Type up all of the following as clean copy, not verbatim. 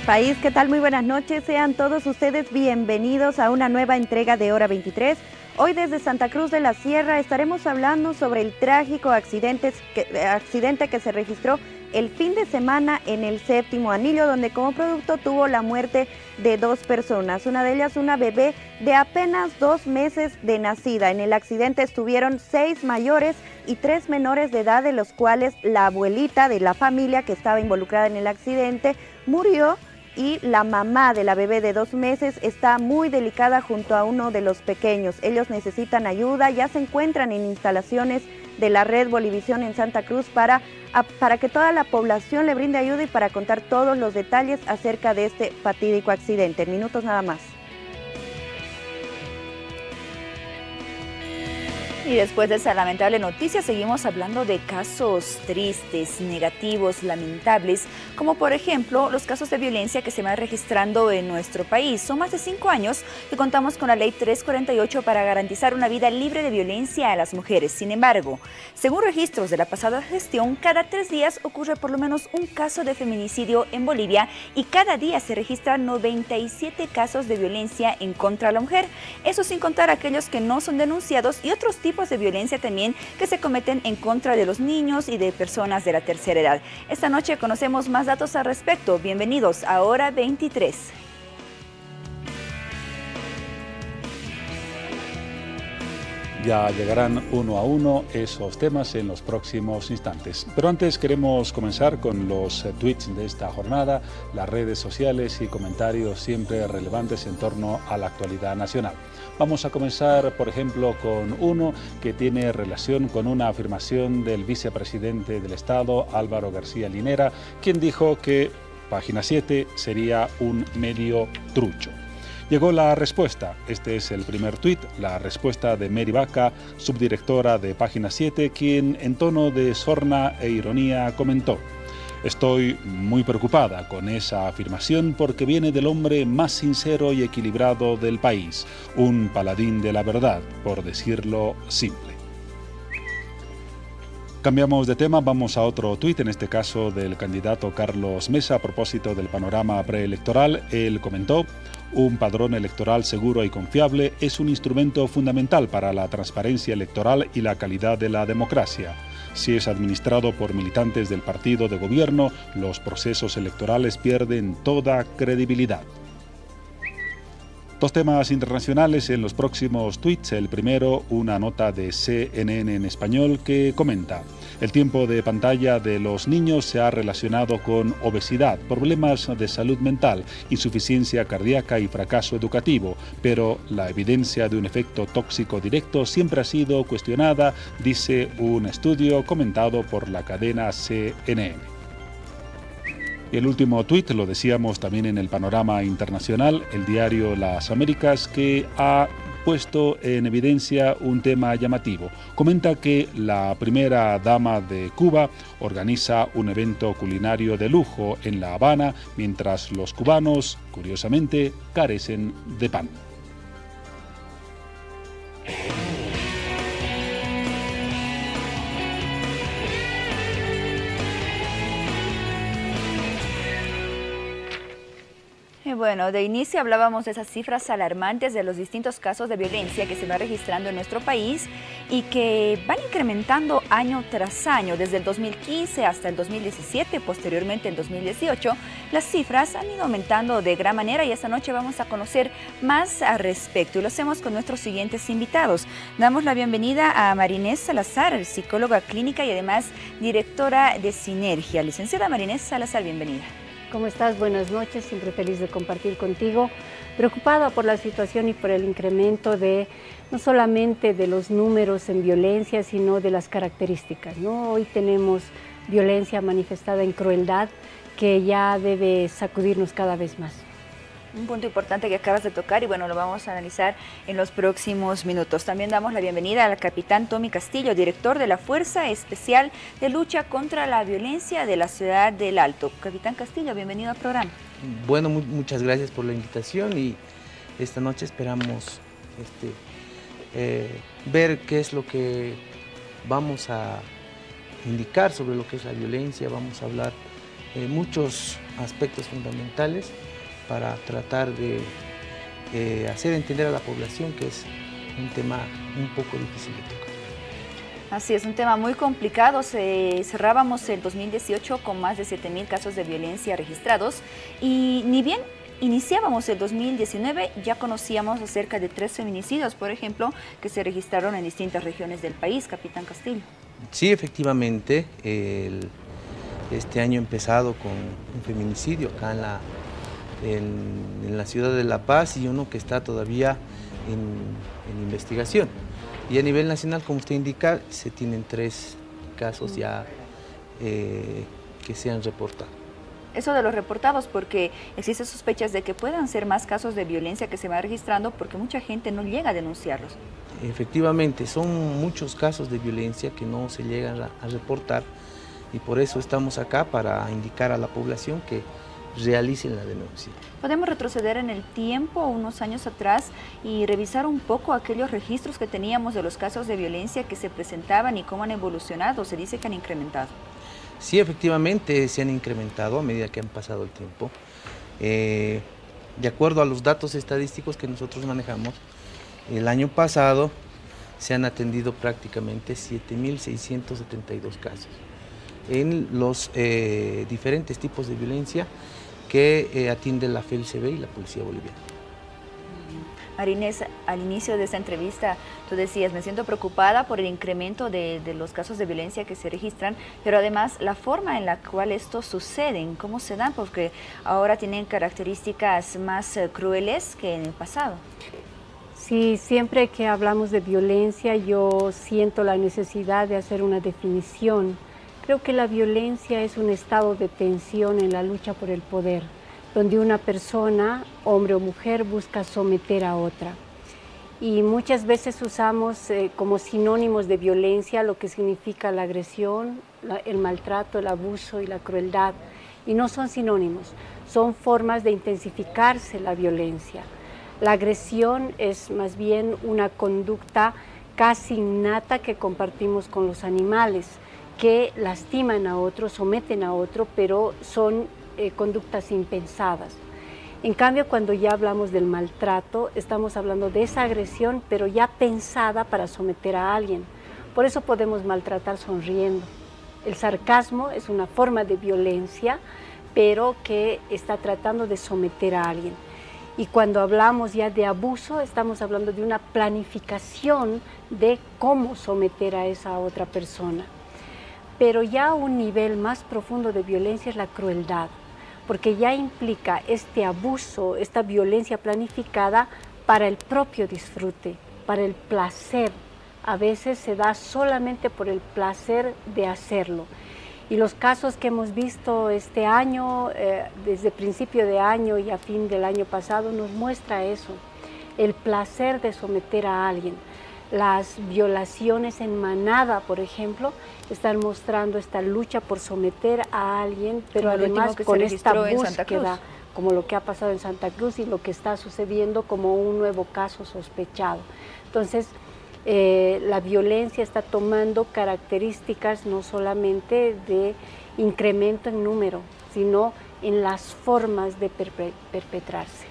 país. ¿Qué tal? Muy buenas noches. Sean todos ustedes bienvenidos a una nueva entrega de Hora 23. Hoy desde Santa Cruz de la Sierra estaremos hablando sobre el trágico accidente que se registró el fin de semana en el Séptimo Anillo, donde como producto tuvo la muerte de 2 personas, una de ellas una bebé de apenas 2 meses de nacida. En el accidente estuvieron 6 mayores y 3 menores de edad, de los cuales la abuelita de la familia que estaba involucrada en el accidente murió, y la mamá de la bebé de 2 meses está muy delicada junto a uno de los pequeños. Ellos necesitan ayuda, ya se encuentran en instalaciones de la red Bolivisión en Santa Cruz para que toda la población le brinde ayuda y para contar todos los detalles acerca de este fatídico accidente. En minutos nada más. Y después de esa lamentable noticia seguimos hablando de casos tristes, negativos, lamentables, como por ejemplo los casos de violencia que se van registrando en nuestro país. Son más de 5 años que contamos con la Ley 348 para garantizar una vida libre de violencia a las mujeres. Sin embargo, según registros de la pasada gestión, cada 3 días ocurre por lo menos un caso de feminicidio en Bolivia y cada día se registran 97 casos de violencia en contra de la mujer. Eso sin contar aquellos que no son denunciados y otros tipos de violencia también que se cometen en contra de los niños y de personas de la tercera edad. Esta noche conocemos más datos al respecto. Bienvenidos a Hora 23. Ya llegarán uno a uno esos temas en los próximos instantes. Pero antes queremos comenzar con los tweets de esta jornada, las redes sociales y comentarios siempre relevantes en torno a la actualidad nacional. Vamos a comenzar, por ejemplo, con uno que tiene relación con una afirmación del vicepresidente del Estado, Álvaro García Linera, quien dijo que Página 7 sería un medio trucho. Llegó la respuesta. Este es el primer tuit, la respuesta de Mary Vaca, subdirectora de Página 7, quien en tono de sorna e ironía comentó: estoy muy preocupada con esa afirmación porque viene del hombre más sincero y equilibrado del país, un paladín de la verdad, por decirlo simple. Cambiamos de tema, vamos a otro tuit, en este caso del candidato Carlos Mesa, a propósito del panorama preelectoral. Él comentó: un padrón electoral seguro y confiable es un instrumento fundamental para la transparencia electoral y la calidad de la democracia. Si es administrado por militantes del partido de gobierno, los procesos electorales pierden toda credibilidad. 2 temas internacionales en los próximos tweets. El primero, una nota de CNN en español que comenta: el tiempo de pantalla de los niños se ha relacionado con obesidad, problemas de salud mental, insuficiencia cardíaca y fracaso educativo, pero la evidencia de un efecto tóxico directo siempre ha sido cuestionada, dice un estudio comentado por la cadena CNN. Y el último tuit, lo decíamos también en el panorama internacional, el diario Las Américas, que ha puesto en evidencia un tema llamativo. Comenta que la primera dama de Cuba organiza un evento culinario de lujo en La Habana, mientras los cubanos, curiosamente, carecen de pan. Bueno, de inicio hablábamos de esas cifras alarmantes de los distintos casos de violencia que se van registrando en nuestro país y que van incrementando año tras año. Desde el 2015 hasta el 2017, posteriormente en 2018, las cifras han ido aumentando de gran manera y esta noche vamos a conocer más al respecto y lo hacemos con nuestros siguientes invitados. Damos la bienvenida a Marinés Salazar, psicóloga clínica y además directora de Sinergia. Licenciada Marinés Salazar, bienvenida. ¿Cómo estás? Buenas noches, siempre feliz de compartir contigo. Preocupada por la situación y por el incremento de no solamente de los números en violencia, sino de las características, ¿no? Hoy tenemos violencia manifestada en crueldad que ya debe sacudirnos cada vez más. Un punto importante que acabas de tocar y bueno, lo vamos a analizar en los próximos minutos. También damos la bienvenida al capitán Tommy Castillo, director de la Fuerza Especial de Lucha contra la Violencia de la Ciudad del Alto. Capitán Castillo, bienvenido al programa. Bueno, muchas gracias por la invitación y esta noche esperamos ver qué es lo que vamos a indicar sobre lo que es la violencia. Vamos a hablar muchos aspectos fundamentales para tratar de hacer entender a la población que es un tema un poco difícil de tocar. Así es, un tema muy complicado. Cerrábamos el 2018 con más de 7.000 casos de violencia registrados y ni bien iniciábamos el 2019, ya conocíamos acerca de 3 feminicidios, por ejemplo, que se registraron en distintas regiones del país, Capitán Castillo. Sí, efectivamente, este año ha empezado con un feminicidio acá en la ciudad de La Paz y uno que está todavía en investigación. Y a nivel nacional, como usted indica, se tienen 3 casos ya que se han reportado. Eso de los reportados, porque existen sospechas de que puedan ser más casos de violencia que se van registrando porque mucha gente no llega a denunciarlos. Efectivamente, son muchos casos de violencia que no se llegan a reportar y por eso estamos acá para indicar a la población que realicen la denuncia. Podemos retroceder en el tiempo, unos años atrás, y revisar un poco aquellos registros que teníamos de los casos de violencia que se presentaban y cómo han evolucionado. Se dice que han incrementado. Sí, efectivamente se han incrementado a medida que han pasado el tiempo. De acuerdo a los datos estadísticos que nosotros manejamos, el año pasado se han atendido prácticamente 7.672 casos en los diferentes tipos de violencia que atiende la FELCB y la Policía Boliviana. Marinés, al inicio de esta entrevista tú decías, me siento preocupada por el incremento de los casos de violencia que se registran, pero además la forma en la cual estos suceden, cómo se dan, porque ahora tienen características más crueles que en el pasado. Sí, siempre que hablamos de violencia yo siento la necesidad de hacer una definición. Creo que la violencia es un estado de tensión en la lucha por el poder, donde una persona, hombre o mujer, busca someter a otra. Y muchas veces usamos como sinónimos de violencia lo que significa la agresión, el maltrato, el abuso y la crueldad. Y no son sinónimos, son formas de intensificarse la violencia. La agresión es más bien una conducta casi innata que compartimos con los animales, que lastiman a otro, someten a otro, pero son conductas impensadas. En cambio, cuando ya hablamos del maltrato, estamos hablando de esa agresión, pero ya pensada para someter a alguien. Por eso podemos maltratar sonriendo. El sarcasmo es una forma de violencia, pero que está tratando de someter a alguien. Y cuando hablamos ya de abuso, estamos hablando de una planificación de cómo someter a esa otra persona. Pero ya un nivel más profundo de violencia es la crueldad, porque ya implica este abuso, esta violencia planificada para el propio disfrute, para el placer. A veces se da solamente por el placer de hacerlo. Y los casos que hemos visto este año, desde principio de año y a fin del año pasado, nos muestra eso, el placer de someter a alguien. Las violaciones en manada, por ejemplo, están mostrando esta lucha por someter a alguien, pero además con esta búsqueda, como lo que ha pasado en Santa Cruz y lo que está sucediendo como un nuevo caso sospechado. Entonces, la violencia está tomando características no solamente de incremento en número, sino en las formas de perpetrarse.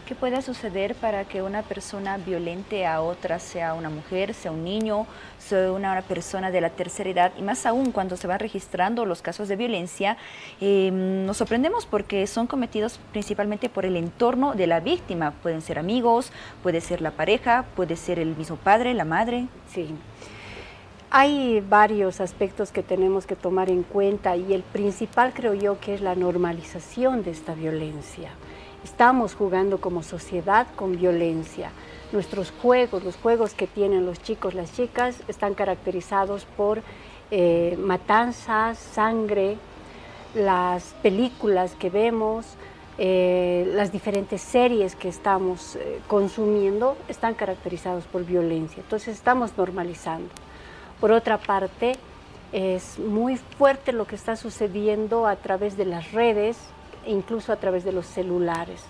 ¿Qué puede suceder para que una persona violente a otra, sea una mujer, sea un niño, sea una persona de la tercera edad? Y más aún cuando se van registrando los casos de violencia, nos sorprendemos porque son cometidos principalmente por el entorno de la víctima. Pueden ser amigos, puede ser la pareja, puede ser el mismo padre, la madre. Sí. Hay varios aspectos que tenemos que tomar en cuenta y el principal creo yo que es la normalización de esta violencia. Estamos jugando como sociedad con violencia. Nuestros juegos, los juegos que tienen los chicos, las chicas, están caracterizados por matanzas, sangre, las películas que vemos, las diferentes series que estamos consumiendo están caracterizados por violencia. Entonces estamos normalizando. Por otra parte, es muy fuerte lo que está sucediendo a través de las redes, incluso a través de los celulares.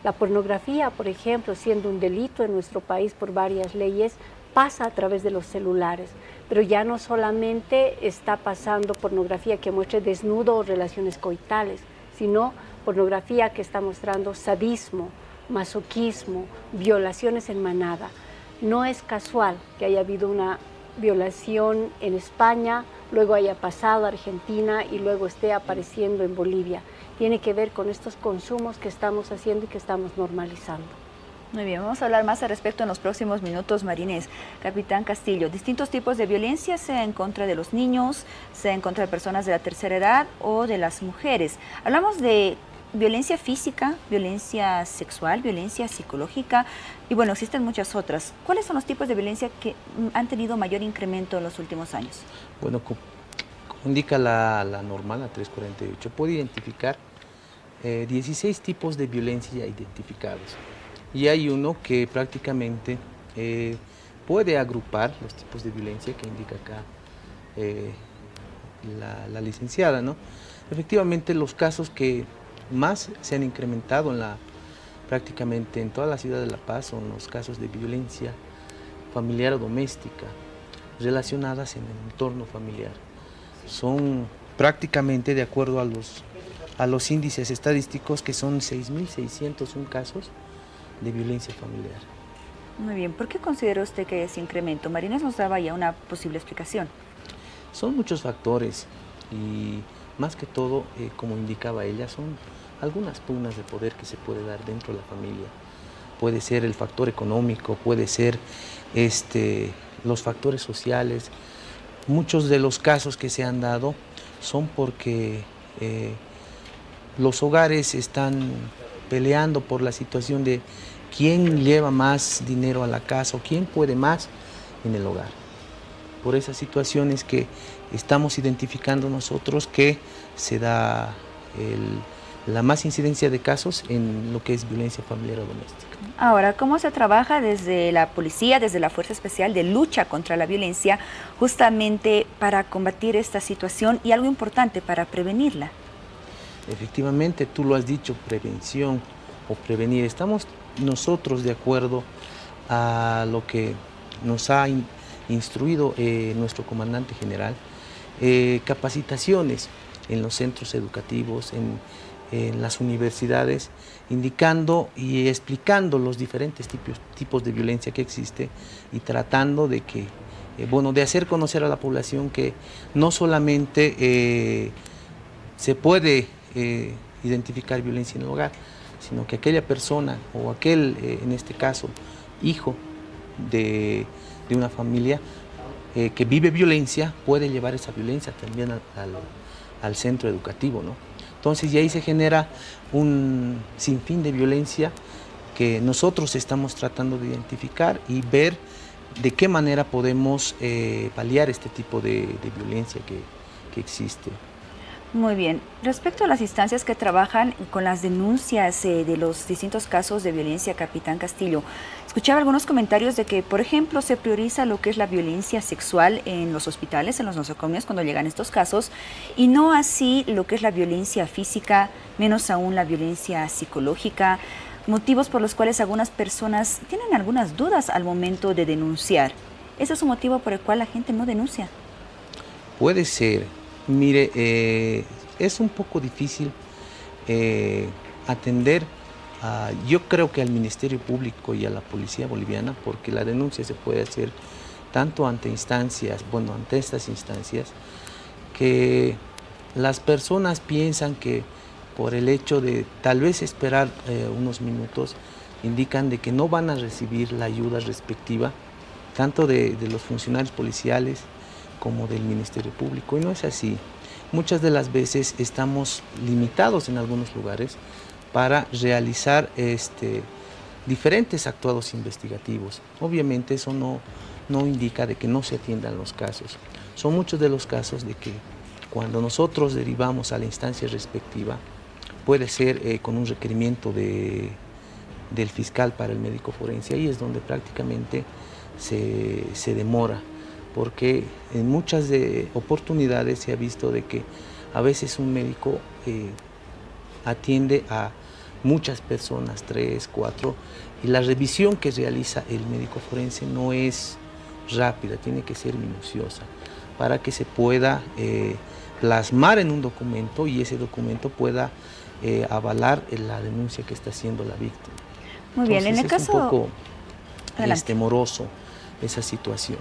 La pornografía, por ejemplo, siendo un delito en nuestro país por varias leyes, pasa a través de los celulares. pero ya no solamente está pasando pornografía que muestre desnudo o relaciones coitales, sino pornografía que está mostrando sadismo, masoquismo, violaciones en manada. No es casual que haya habido una violación en España, luego haya pasado a Argentina y luego esté apareciendo en Bolivia. Tiene que ver con estos consumos que estamos haciendo y que estamos normalizando. Muy bien, vamos a hablar más al respecto en los próximos minutos, Marinés. Capitán Castillo, distintos tipos de violencia, sea en contra de los niños, sea en contra de personas de la tercera edad o de las mujeres. Hablamos de violencia física, violencia sexual, violencia psicológica y bueno, existen muchas otras. ¿Cuáles son los tipos de violencia que han tenido mayor incremento en los últimos años? Bueno, como indica la normal, la 348, puede identificar 16 tipos de violencia identificados. Y hay uno que prácticamente puede agrupar los tipos de violencia que indica acá la licenciada, ¿no? Efectivamente, los casos que más se han incrementado prácticamente en toda la ciudad de La Paz son los casos de violencia familiar o doméstica relacionadas en el entorno familiar. Son prácticamente, de acuerdo a los índices estadísticos, que son 6.601 casos de violencia familiar. Muy bien, ¿por qué considera usted que hay ese incremento? Marinés nos daba ya una posible explicación. Son muchos factores y más que todo, como indicaba ella, son algunas pugnas de poder que se puede dar dentro de la familia. Puede ser el factor económico, puede ser los factores sociales. Muchos de los casos que se han dado son porque los hogares están peleando por la situación de quién lleva más dinero a la casa o quién puede más en el hogar. Por esas situaciones que estamos identificando nosotros que se da la más incidencia de casos en lo que es violencia familiar o doméstica. Ahora, ¿cómo se trabaja desde la policía, desde la Fuerza Especial de Lucha contra la Violencia, justamente para combatir esta situación y algo importante, para prevenirla? Efectivamente, tú lo has dicho, prevención o prevenir. Estamos nosotros de acuerdo a lo que nos ha instruido nuestro comandante general, capacitaciones en los centros educativos, en las universidades, indicando y explicando los diferentes tipos de violencia que existe y tratando de que, de hacer conocer a la población que no solamente se puede identificar violencia en el hogar, sino que aquella persona o aquel, en este caso, hijo de una familia que vive violencia, puede llevar esa violencia también al centro educativo, ¿no? Entonces, y ahí se genera un sinfín de violencia que nosotros estamos tratando de identificar y ver de qué manera podemos paliar este tipo de violencia que existe. Muy bien. Respecto a las instancias que trabajan con las denuncias de los distintos casos de violencia, Capitán Castillo, escuchaba algunos comentarios de que, por ejemplo, se prioriza lo que es la violencia sexual en los hospitales, en los nosocomios, cuando llegan estos casos, y no así lo que es la violencia física, menos aún la violencia psicológica, motivos por los cuales algunas personas tienen algunas dudas al momento de denunciar. ¿Ese es un motivo por el cual la gente no denuncia? Puede ser. Mire, es un poco difícil atender, yo creo que al Ministerio Público y a la Policía Boliviana, porque la denuncia se puede hacer tanto ante instancias, ante estas instancias, que las personas piensan que por el hecho de tal vez esperar unos minutos, indican de que no van a recibir la ayuda respectiva, tanto de los funcionarios policiales, como del Ministerio Público, y no es así. Muchas de las veces estamos limitados en algunos lugares para realizar diferentes actuados investigativos. Obviamente eso no indica de que no se atiendan los casos. Son muchos de los casos de que cuando nosotros derivamos a la instancia respectiva, puede ser con un requerimiento del fiscal para el médico forense, ahí es donde prácticamente se demora, porque en muchas oportunidades se ha visto de que a veces un médico atiende a muchas personas, 3, 4, y la revisión que realiza el médico forense no es rápida, tiene que ser minuciosa, para que se pueda plasmar en un documento y ese documento pueda avalar la denuncia que está haciendo la víctima. Muy bien, entonces, en el caso... un poco moroso esa situación.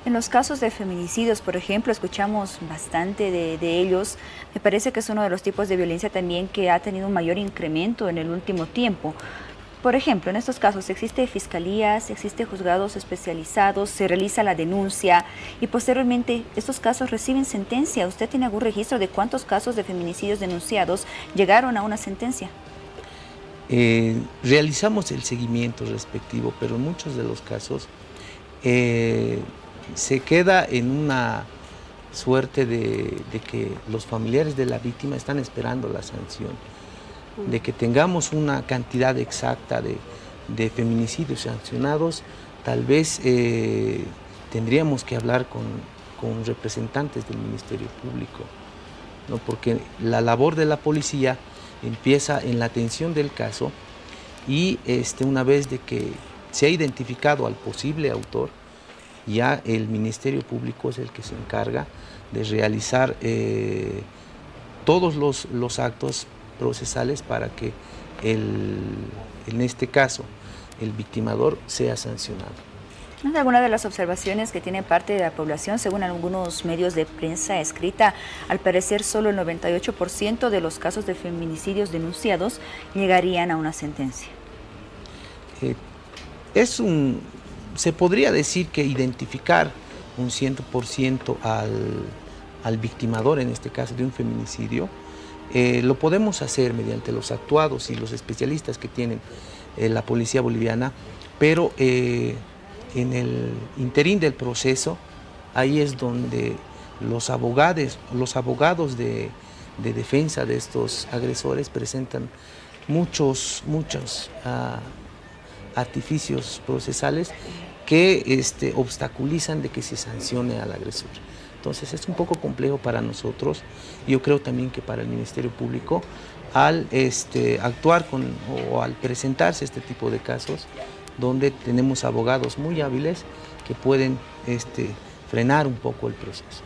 En los casos de feminicidios, por ejemplo, escuchamos bastante de ellos. Me parece que es uno de los tipos de violencia también que ha tenido un mayor incremento en el último tiempo. Por ejemplo, en estos casos existe fiscalías, existe juzgados especializados, se realiza la denuncia y posteriormente estos casos reciben sentencia. ¿Usted tiene algún registro de cuántos casos de feminicidios denunciados llegaron a una sentencia? Realizamos el seguimiento respectivo, pero en muchos de los casos se queda en una suerte de que los familiares de la víctima están esperando la sanción, de que tengamos una cantidad exacta de feminicidios sancionados. Tal vez tendríamos que hablar con representantes del Ministerio Público, ¿no? Porque la labor de la policía empieza en la atención del caso y una vez de que se ha identificado al posible autor, ya el Ministerio Público es el que se encarga de realizar todos los actos procesales para que en este caso el victimador sea sancionado. ¿Es alguna de las observaciones que tiene parte de la población? Según algunos medios de prensa escrita, al parecer solo el 98% de los casos de feminicidios denunciados llegarían a una sentencia. Se podría decir que identificar un 100% al victimador, en este caso de un feminicidio, lo podemos hacer mediante los actuados y los especialistas que tienen la policía boliviana, pero en el interín del proceso, ahí es donde los abogados de defensa de estos agresores presentan muchos artificios procesales que obstaculizan de que se sancione al agresor. Entonces es un poco complejo para nosotros, yo creo también que para el Ministerio Público, al actuar o al presentarse este tipo de casos, donde tenemos abogados muy hábiles que pueden frenar un poco el proceso.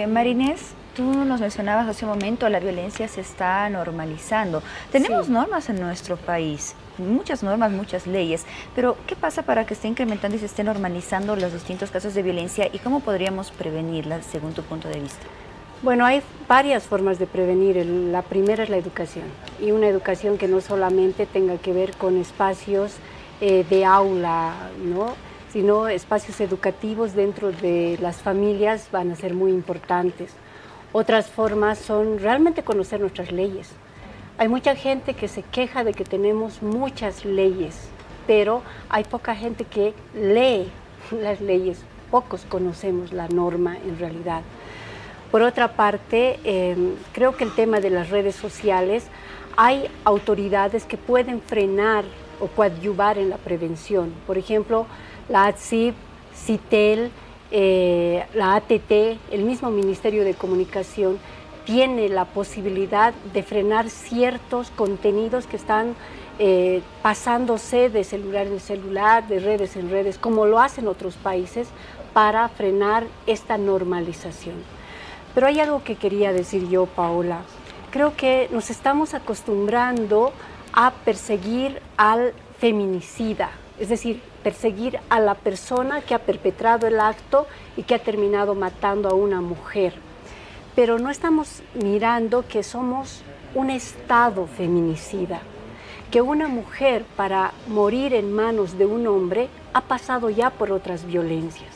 Marinés, tú nos mencionabas hace un momento, la violencia se está normalizando. Tenemos normas en nuestro país, muchas normas, muchas leyes, pero ¿qué pasa para que esté incrementando y se esté normalizando los distintos casos de violencia y cómo podríamos prevenirlas según tu punto de vista? Bueno, hay varias formas de prevenir. La primera es la educación, y una educación que no solamente tenga que ver con espacios de aula, ¿no?, sino espacios educativos dentro de las familias van a ser muy importantes. Otras formas son realmente conocer nuestras leyes. Hay mucha gente que se queja de que tenemos muchas leyes, pero hay poca gente que lee las leyes, pocos conocemos la norma en realidad. Por otra parte, creo que el tema de las redes sociales, hay autoridades que pueden frenar o coadyuvar en la prevención. Por ejemplo, la ATSIB, CITEL, la ATT, el mismo Ministerio de Comunicación, tiene la posibilidad de frenar ciertos contenidos que están pasándose de celular en celular, de redes en redes, como lo hacen otros países, para frenar esta normalización. Pero hay algo que quería decir yo, Paola. Creo que nos estamos acostumbrando a perseguir al feminicida, es decir, perseguir a la persona que ha perpetrado el acto y que ha terminado matando a una mujer. Pero no estamos mirando que somos un Estado feminicida, que una mujer para morir en manos de un hombre ha pasado ya por otras violencias.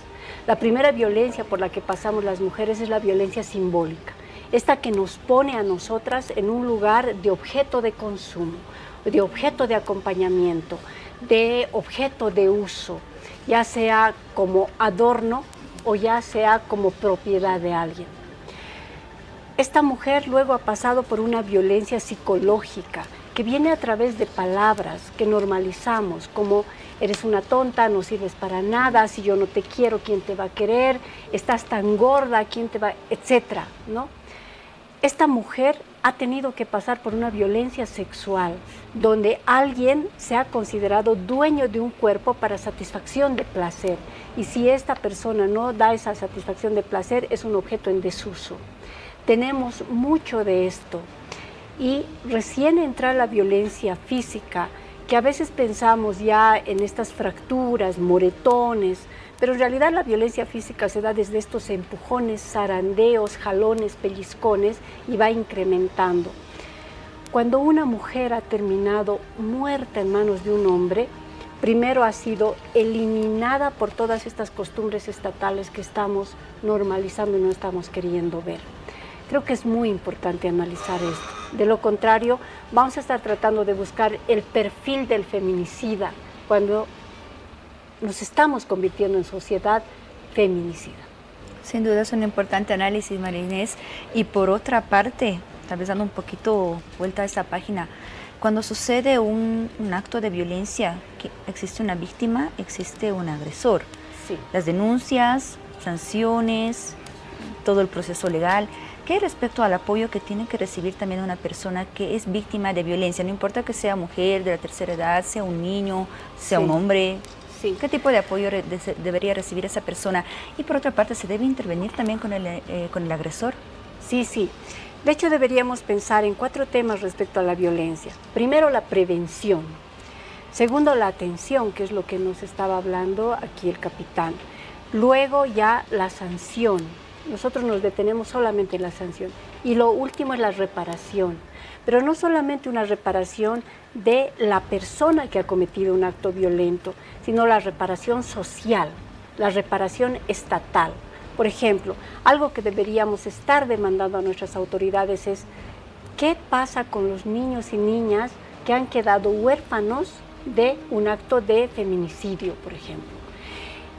La primera violencia por la que pasamos las mujeres es la violencia simbólica, esta que nos pone a nosotras en un lugar de objeto de consumo, de objeto de acompañamiento, de objeto de uso, ya sea como adorno o ya sea como propiedad de alguien. Esta mujer luego ha pasado por una violencia psicológica que viene a través de palabras que normalizamos, como eres una tonta, no sirves para nada, si yo no te quiero, ¿quién te va a querer? Estás tan gorda, ¿quién te va? Etcétera, ¿no? Esta mujer ha tenido que pasar por una violencia sexual, donde alguien se ha considerado dueño de un cuerpo para satisfacción de placer. Y si esta persona no da esa satisfacción de placer, es un objeto en desuso. Tenemos mucho de esto. Y recién entra la violencia física, que a veces pensamos ya en estas fracturas, moretones, pero en realidad la violencia física se da desde estos empujones, zarandeos, jalones, pellizcones y va incrementando. Cuando una mujer ha terminado muerta en manos de un hombre, primero ha sido eliminada por todas estas costumbres estatales que estamos normalizando y no estamos queriendo ver. Creo que es muy importante analizar esto. De lo contrario, vamos a estar tratando de buscar el perfil del feminicida cuando nos estamos convirtiendo en sociedad feminicida. Sin duda es un importante análisis, María Inés. Y por otra parte, tal vez dando un poquito vuelta a esta página, cuando sucede un acto de violencia, que existe una víctima, existe un agresor. Sí. Las denuncias, sanciones, todo el proceso legal. ¿Qué respecto al apoyo que tiene que recibir también una persona que es víctima de violencia? No importa que sea mujer de la tercera edad, sea un niño, sea un hombre. Sí. ¿Qué tipo de apoyo debería recibir esa persona? Y por otra parte, ¿se debe intervenir también con el agresor? Sí, sí. De hecho, deberíamos pensar en 4 temas respecto a la violencia. Primero, la prevención. Segundo, la atención, que es lo que nos estaba hablando aquí el capitán. Luego ya la sanción. Nosotros nos detenemos solamente en la sanción. Y lo último es la reparación. Pero no solamente una reparación de la persona que ha cometido un acto violento, sino la reparación social, la reparación estatal. Por ejemplo, algo que deberíamos estar demandando a nuestras autoridades es ¿qué pasa con los niños y niñas que han quedado huérfanos de un acto de feminicidio, por ejemplo?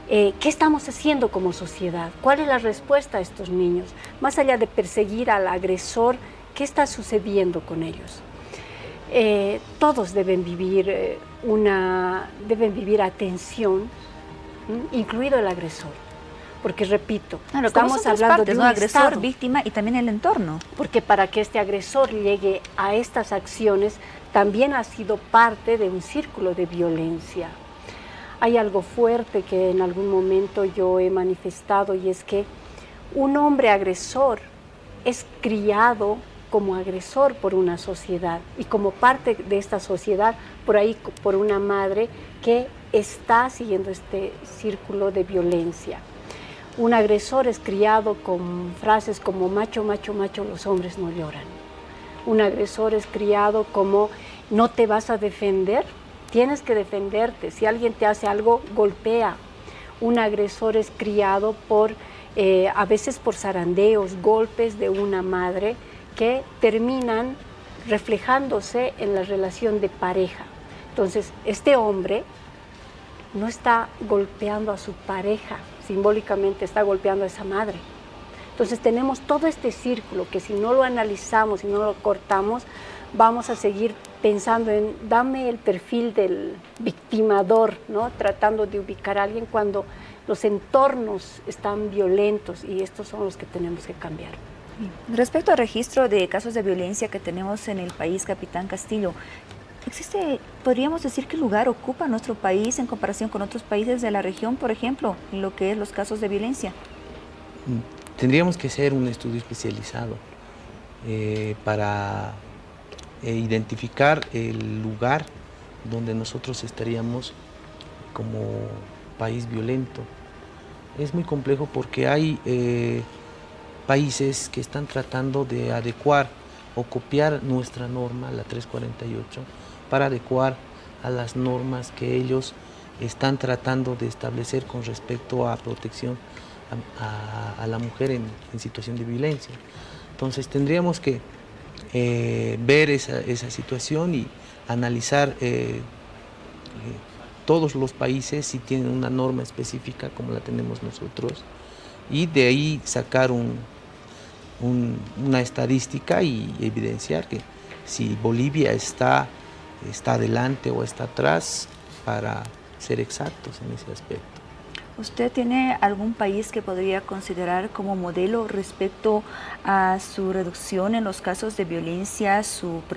¿Qué estamos haciendo como sociedad? ¿Cuál es la respuesta a estos niños? Más allá de perseguir al agresor, ¿qué está sucediendo con ellos? Todos deben vivir atención, incluido el agresor. Porque repito, claro, estamos hablando de un agresor, estado, víctima y también el entorno. Porque para que este agresor llegue a estas acciones, también ha sido parte de un círculo de violencia. Hay algo fuerte que en algún momento yo he manifestado y es que un hombre agresor es criado como agresor por una sociedad y como parte de esta sociedad, por ahí por una madre que está siguiendo este círculo de violencia. Un agresor es criado con frases como macho, macho, macho, los hombres no lloran. Un agresor es criado como no te vas a defender, tienes que defenderte. Si alguien te hace algo, golpea. Un agresor es criado a veces por zarandeos, golpes de una madre que terminan reflejándose en la relación de pareja. Entonces, este hombre no está golpeando a su pareja, simbólicamente está golpeando a esa madre. Entonces tenemos todo este círculo que si no lo analizamos, si no lo cortamos, vamos a seguir pensando en dame el perfil del victimador, ¿no? Tratando de ubicar a alguien cuando los entornos están violentos y estos son los que tenemos que cambiar. Respecto al registro de casos de violencia que tenemos en el país, capitán Castillo, podríamos decir qué lugar ocupa nuestro país en comparación con otros países de la región, por ejemplo, en lo que es los casos de violencia. Tendríamos que hacer un estudio especializado para identificar el lugar donde nosotros estaríamos como país violento. Es muy complejo porque hay países que están tratando de adecuar o copiar nuestra norma, la 348, para adecuar a las normas que ellos están tratando de establecer con respecto a protección a la mujer en situación de violencia. Entonces tendríamos que ver esa situación y analizar todos los países si tienen una norma específica como la tenemos nosotros y de ahí sacar una estadística y evidenciar que si Bolivia está adelante o está atrás para ser exactos en ese aspecto. ¿Usted tiene algún país que podría considerar como modelo respecto a su reducción en los casos de violencia,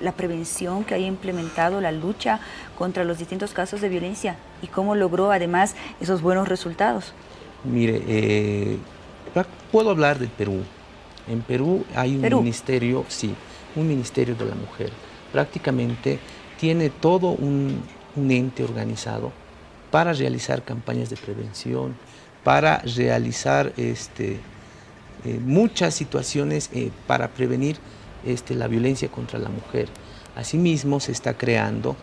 la prevención que haya implementado, la lucha contra los distintos casos de violencia y cómo logró además esos buenos resultados? Mire, puedo hablar del Perú. En Perú hay un ministerio, sí, un ministerio de la mujer. Prácticamente tiene todo un ente organizado para realizar campañas de prevención, para realizar muchas situaciones para prevenir la violencia contra la mujer. Asimismo, se está creando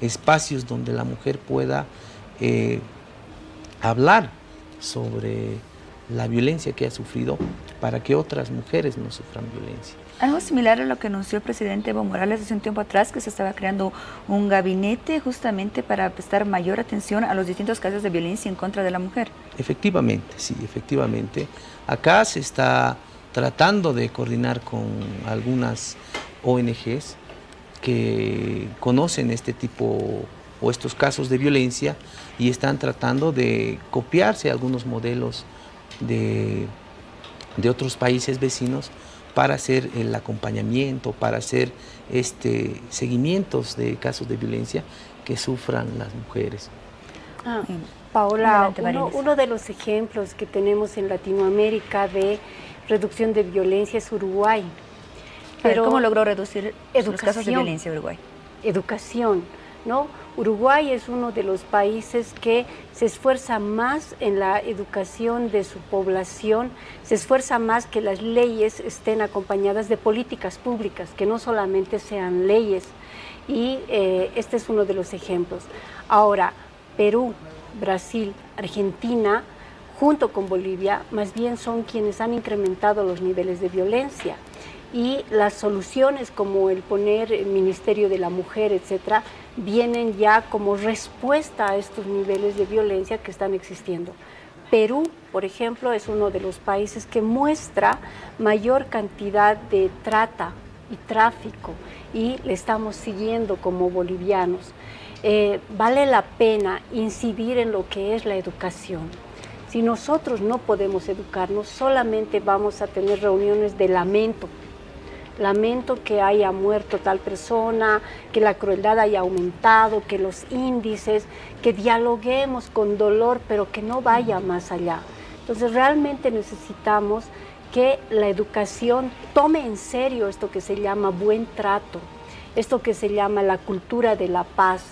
espacios donde la mujer pueda hablar sobre la violencia que ha sufrido para que otras mujeres no sufran violencia. Algo similar a lo que anunció el presidente Evo Morales hace un tiempo atrás, que se estaba creando un gabinete justamente para prestar mayor atención a los distintos casos de violencia en contra de la mujer. Efectivamente, sí, efectivamente. Acá se está tratando de coordinar con algunas ONGs que conocen este tipo o estos casos de violencia y están tratando de copiarse algunos modelos de otros países vecinos para hacer el acompañamiento, para hacer seguimientos de casos de violencia que sufran las mujeres. Paola, uno de los ejemplos que tenemos en Latinoamérica de reducción de violencia es Uruguay. Pero ¿cómo logró reducir los casos de violencia en Uruguay? Educación, ¿no? Uruguay es uno de los países que se esfuerza más en la educación de su población, se esfuerza más que las leyes estén acompañadas de políticas públicas, que no solamente sean leyes. Y este es uno de los ejemplos. Ahora, Perú, Brasil, Argentina, junto con Bolivia, más bien son quienes han incrementado los niveles de violencia. Y las soluciones como el poner el Ministerio de la Mujer, etcétera, vienen ya como respuesta a estos niveles de violencia que están existiendo. Perú, por ejemplo, es uno de los países que muestra mayor cantidad de trata y tráfico y le estamos siguiendo como bolivianos. Vale la pena incidir en lo que es la educación. Si nosotros no podemos educarnos, solamente vamos a tener reuniones de lamento. Lamento que haya muerto tal persona, que la crueldad haya aumentado, que los índices, que dialoguemos con dolor, pero que no vaya más allá. Entonces realmente necesitamos que la educación tome en serio esto que se llama buen trato, esto que se llama la cultura de la paz,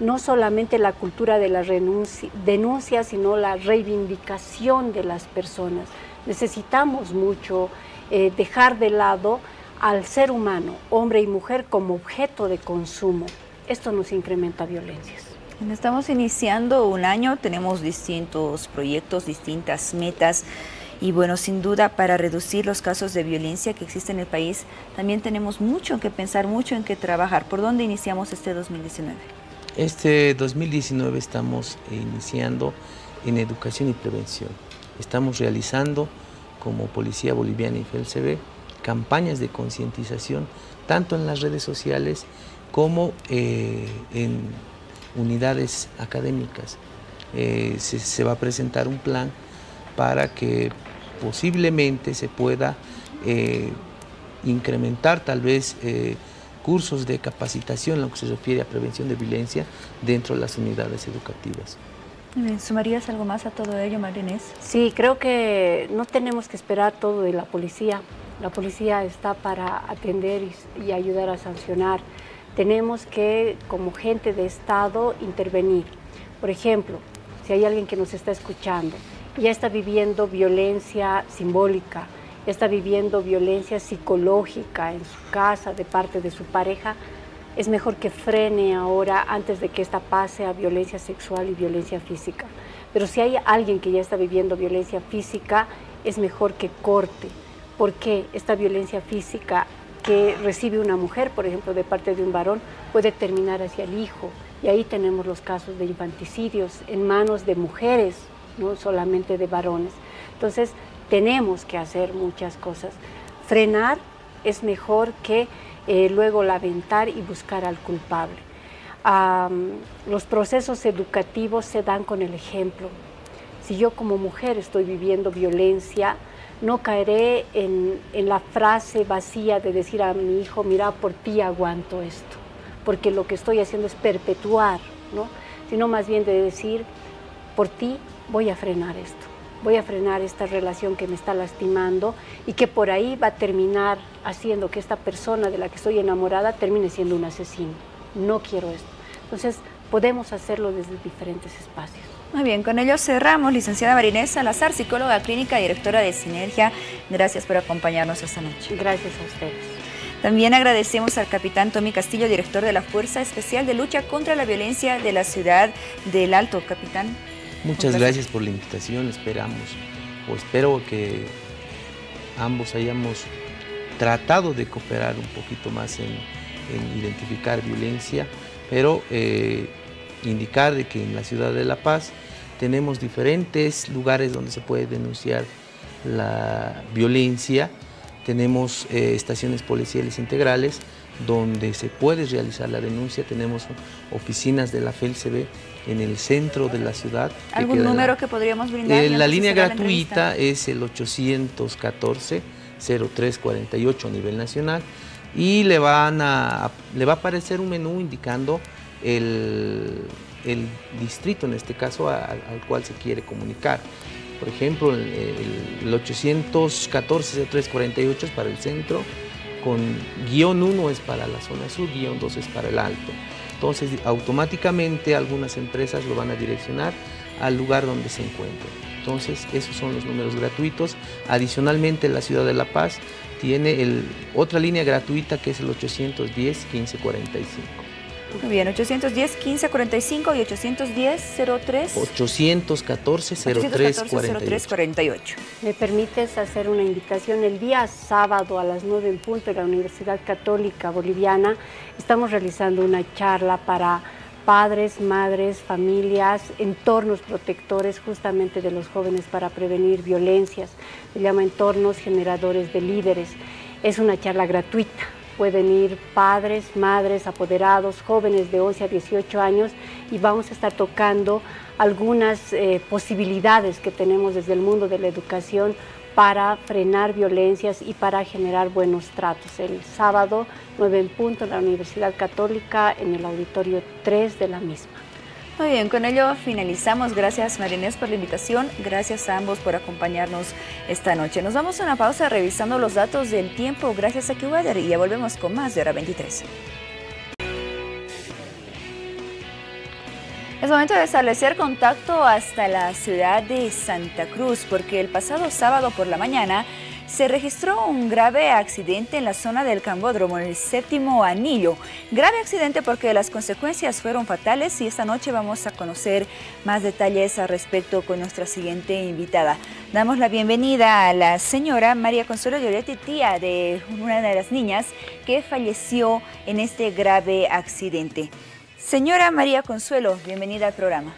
no solamente la cultura de la denuncia, sino la reivindicación de las personas. Necesitamos mucho dejar de lado al ser humano, hombre y mujer, como objeto de consumo. Esto nos incrementa violencias. Estamos iniciando un año, tenemos distintos proyectos, distintas metas y bueno, sin duda para reducir los casos de violencia que existen en el país, también tenemos mucho en que pensar, mucho en que trabajar. ¿Por dónde iniciamos este 2019? Este 2019 estamos iniciando en educación y prevención. Estamos realizando como Policía Boliviana y FELCB campañas de concientización, tanto en las redes sociales como en unidades académicas. Se va a presentar un plan para que posiblemente se pueda incrementar tal vez cursos de capacitación en lo que se refiere a prevención de violencia dentro de las unidades educativas. ¿Sumarías algo más a todo ello, María Inés? Sí, creo que no tenemos que esperar todo de la policía. La policía está para atender y ayudar a sancionar. Tenemos que, como gente de Estado, intervenir. Por ejemplo, si hay alguien que nos está escuchando, ya está viviendo violencia simbólica, ya está viviendo violencia psicológica en su casa de parte de su pareja, es mejor que frene ahora antes de que esta pase a violencia sexual y violencia física. Pero si hay alguien que ya está viviendo violencia física, es mejor que corte. Porque esta violencia física que recibe una mujer, por ejemplo, de parte de un varón, puede terminar hacia el hijo. Y ahí tenemos los casos de infanticidios en manos de mujeres, no solamente de varones. Entonces, tenemos que hacer muchas cosas. Frenar es mejor que luego lamentar y buscar al culpable. los procesos educativos se dan con el ejemplo. Si yo como mujer estoy viviendo violencia, no caeré en la frase vacía de decir a mi hijo, mira, por ti aguanto esto, porque lo que estoy haciendo es perpetuar, ¿no? Sino más bien de decir, por ti voy a frenar esto, voy a frenar esta relación que me está lastimando y que por ahí va a terminar haciendo que esta persona de la que estoy enamorada termine siendo un asesino. No quiero esto. Entonces, podemos hacerlo desde diferentes espacios. Muy bien, con ello cerramos. Licenciada Marinés Salazar, psicóloga clínica, directora de Sinergia, gracias por acompañarnos esta noche. Gracias a ustedes. También agradecemos al capitán Tommy Castillo, director de la Fuerza Especial de Lucha contra la Violencia de la Ciudad del Alto. Capitán. Muchas gracias por la invitación. Espero que ambos hayamos tratado de cooperar un poquito más en identificar violencia, pero indicar de que en la ciudad de La Paz tenemos diferentes lugares donde se puede denunciar la violencia. Tenemos estaciones policiales integrales donde se puede realizar la denuncia. Tenemos oficinas de la FELCB en el centro de la ciudad. ¿Algún número que podríamos brindar? La línea gratuita es el 814-0348 a nivel nacional y le va a aparecer un menú indicando el distrito, en este caso, al cual se quiere comunicar. Por ejemplo, el 814-0348 es para el centro, con ¡1 es para la zona sur, ¡2 es para el alto. Entonces, automáticamente algunas empresas lo van a direccionar al lugar donde se encuentren. Entonces, esos son los números gratuitos. Adicionalmente, la ciudad de La Paz tiene otra línea gratuita que es el 810-1545. Muy bien, 810-1545 y 810-03... 814-0348. ¿Me permites hacer una invitación? El día sábado a las 9 en punto en la Universidad Católica Boliviana estamos realizando una charla para padres, madres, familias, entornos protectores justamente de los jóvenes para prevenir violencias. Se llama Entornos Generadores de Líderes. Es una charla gratuita. Pueden ir padres, madres, apoderados, jóvenes de 11 a 18 años y vamos a estar tocando algunas posibilidades que tenemos desde el mundo de la educación para frenar violencias y para generar buenos tratos. El sábado 9 en punto en la Universidad Católica en el auditorio 3 de la misma. Muy bien, con ello finalizamos. Gracias Marinés por la invitación, gracias a ambos por acompañarnos esta noche. Nos vamos a una pausa revisando los datos del tiempo gracias a AccuWeather y ya volvemos con más de Hora 23. Es momento de establecer contacto hasta la ciudad de Santa Cruz porque el pasado sábado por la mañana se registró un grave accidente en la zona del Cambódromo, en el 7º Anillo. Grave accidente porque las consecuencias fueron fatales y esta noche vamos a conocer más detalles al respecto con nuestra siguiente invitada. Damos la bienvenida a la señora María Consuelo Llorete, tía de una de las niñas que falleció en este grave accidente. Señora María Consuelo, bienvenida al programa.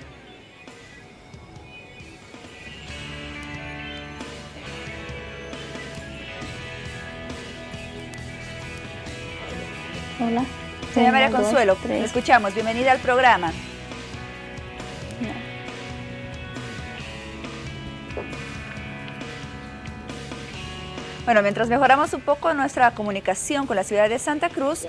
Hola. Señora María Consuelo, le escuchamos. Bienvenida al programa. Bueno, mientras mejoramos un poco nuestra comunicación con la ciudad de Santa Cruz,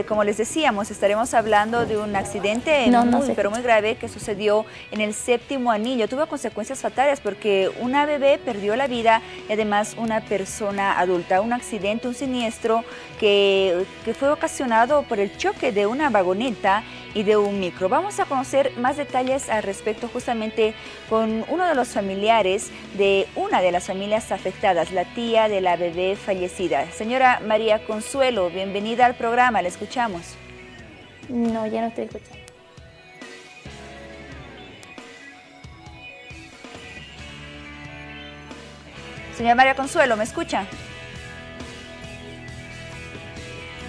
como les decíamos, estaremos hablando de un accidente pero muy grave que sucedió en el 7º Anillo. Tuvo consecuencias fatales porque una bebé perdió la vida y además una persona adulta. Un accidente, un siniestro que fue ocasionado por el choque de una vagoneta y de un micro. Vamos a conocer más detalles al respecto justamente con uno de los familiares de una de las familias afectadas, la tía de la bebé fallecida. Señora María Consuelo, bienvenida al programa, le escuchamos. No, ya no estoy escuchando. Señora María Consuelo, ¿me escucha?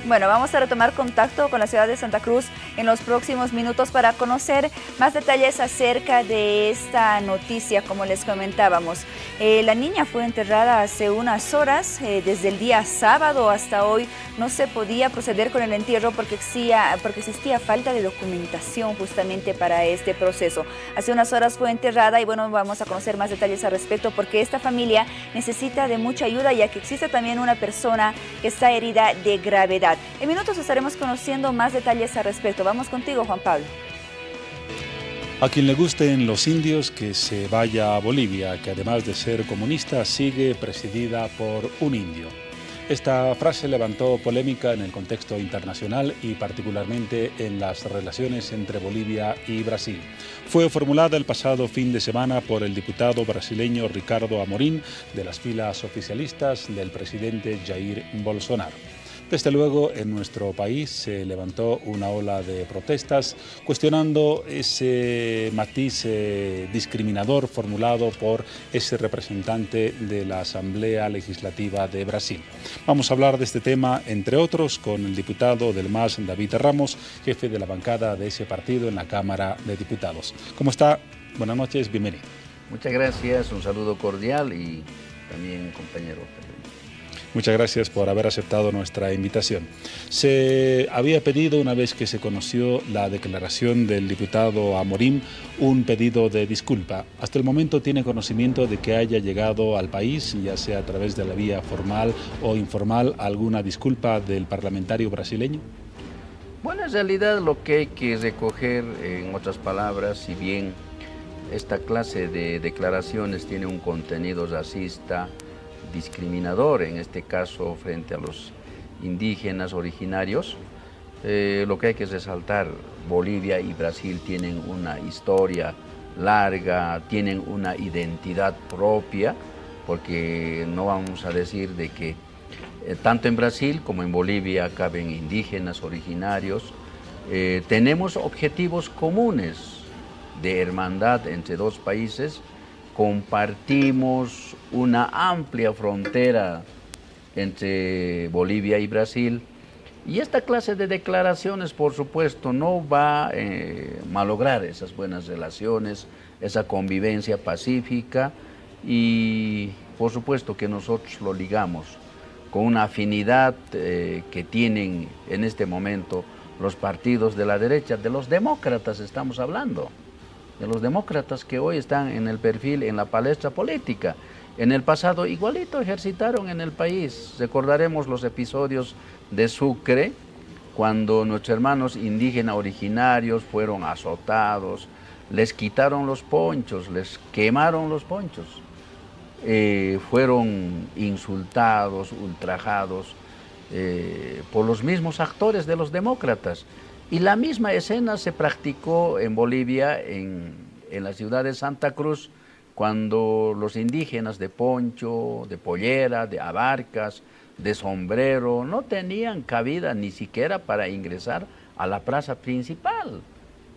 Bueno, vamos a retomar contacto con la ciudad de Santa Cruz en los próximos minutos para conocer más detalles acerca de esta noticia, como les comentábamos. La niña fue enterrada hace unas horas, desde el día sábado hasta hoy no se podía proceder con el entierro porque existía falta de documentación justamente para este proceso. Hace unas horas fue enterrada y bueno, vamos a conocer más detalles al respecto porque esta familia necesita de mucha ayuda ya que existe también una persona que está herida de gravedad. En minutos estaremos conociendo más detalles al respecto. Vamos contigo, Juan Pablo. A quien le gusten los indios, que se vaya a Bolivia, que además de ser comunista, sigue presidida por un indio. Esta frase levantó polémica en el contexto internacional y particularmente en las relaciones entre Bolivia y Brasil. Fue formulada el pasado fin de semana por el diputado brasileño Ricardo Amorim de las filas oficialistas del presidente Jair Bolsonaro. Desde luego, en nuestro país se levantó una ola de protestas cuestionando ese matiz discriminador formulado por ese representante de la Asamblea Legislativa de Brasil. Vamos a hablar de este tema, entre otros, con el diputado del MAS, David Ramos, jefe de la bancada de ese partido en la Cámara de Diputados. ¿Cómo está? Buenas noches, bienvenido. Muchas gracias, un saludo cordial y también compañero. Muchas gracias por haber aceptado nuestra invitación. Se había pedido, una vez que se conoció la declaración del diputado Amorim, un pedido de disculpa. ¿Hasta el momento tiene conocimiento de que haya llegado al país, ya sea a través de la vía formal o informal, alguna disculpa del parlamentario brasileño? Bueno, en realidad lo que hay que recoger, en otras palabras, si bien esta clase de declaraciones tiene un contenido racista, discriminador, en este caso frente a los indígenas originarios, lo que hay que resaltar, Bolivia y Brasil tienen una historia larga, tienen una identidad propia, porque no vamos a decir de que tanto en Brasil como en Bolivia caben indígenas originarios, tenemos objetivos comunes de hermandad entre dos países, compartimos una amplia frontera entre Bolivia y Brasil y esta clase de declaraciones, por supuesto, no va a malograr esas buenas relaciones, esa convivencia pacífica y por supuesto que nosotros lo ligamos con una afinidad que tienen en este momento los partidos de la derecha, de los demócratas estamos hablando. De los demócratas que hoy están en el perfil, en la palestra política. En el pasado igualito ejercitaron en el país. Recordaremos los episodios de Sucre, cuando nuestros hermanos indígenas originarios fueron azotados, les quitaron los ponchos, les quemaron los ponchos, fueron insultados, ultrajados por los mismos actores de los demócratas. Y la misma escena se practicó en Bolivia, en la ciudad de Santa Cruz, cuando los indígenas de poncho, de pollera, de abarcas, de sombrero, no tenían cabida ni siquiera para ingresar a la plaza principal.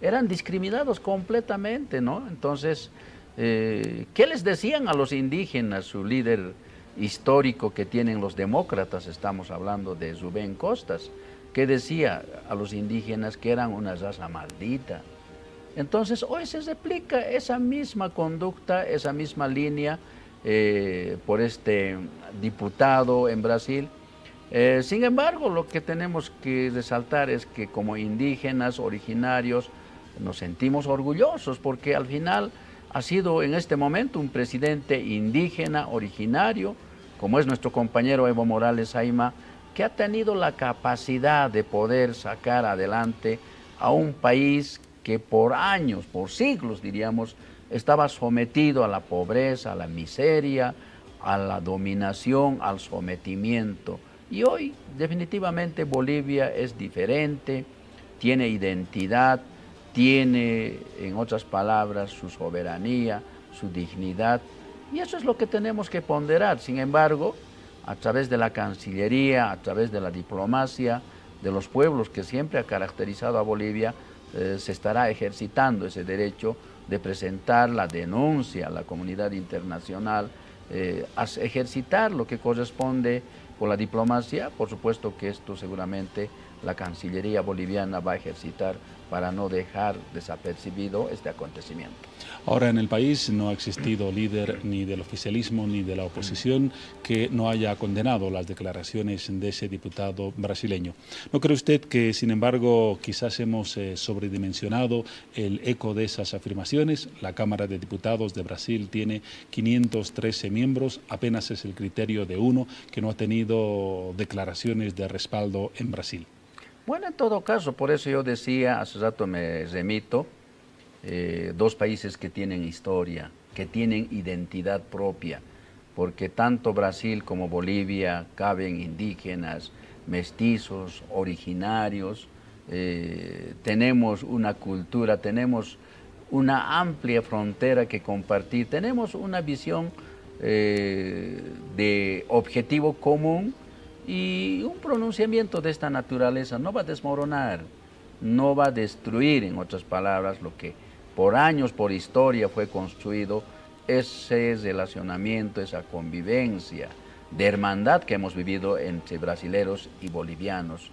Eran discriminados completamente, ¿no? Entonces, ¿qué les decían a los indígenas, su líder histórico que tienen los demócratas? Estamos hablando de Rubén Costas, que decía a los indígenas que eran una raza maldita. Entonces hoy se replica esa misma conducta, esa misma línea por este diputado en Brasil. Sin embargo, lo que tenemos que resaltar es que como indígenas originarios nos sentimos orgullosos porque al final ha sido en este momento un presidente indígena originario, como es nuestro compañero Evo Morales Ayma, que ha tenido la capacidad de poder sacar adelante a un país que por años, por siglos diríamos, estaba sometido a la pobreza, a la miseria, a la dominación, al sometimiento. Y hoy definitivamente Bolivia es diferente, tiene identidad, tiene, en otras palabras, su soberanía, su dignidad, y eso es lo que tenemos que ponderar. Sin embargo, a través de la Cancillería, a través de la diplomacia de los pueblos que siempre ha caracterizado a Bolivia, se estará ejercitando ese derecho de presentar la denuncia a la comunidad internacional, a ejercitar lo que corresponde por la diplomacia, por supuesto que esto seguramente la Cancillería boliviana va a ejercitar para no dejar desapercibido este acontecimiento. Ahora, en el país no ha existido líder ni del oficialismo ni de la oposición que no haya condenado las declaraciones de ese diputado brasileño. ¿No cree usted que, sin embargo, quizás hemos sobredimensionado el eco de esas afirmaciones? La Cámara de Diputados de Brasil tiene 513 miembros, apenas es el criterio de uno que no ha tenido declaraciones de respaldo en Brasil. Bueno, en todo caso, por eso yo decía, hace rato me remito, dos países que tienen historia, que tienen identidad propia, porque tanto Brasil como Bolivia caben indígenas, mestizos, originarios, tenemos una cultura, tenemos una amplia frontera que compartir, tenemos una visión de objetivo común. Y un pronunciamiento de esta naturaleza no va a desmoronar, no va a destruir, en otras palabras, lo que por años, por historia fue construido, ese relacionamiento, esa convivencia de hermandad que hemos vivido entre brasileros y bolivianos.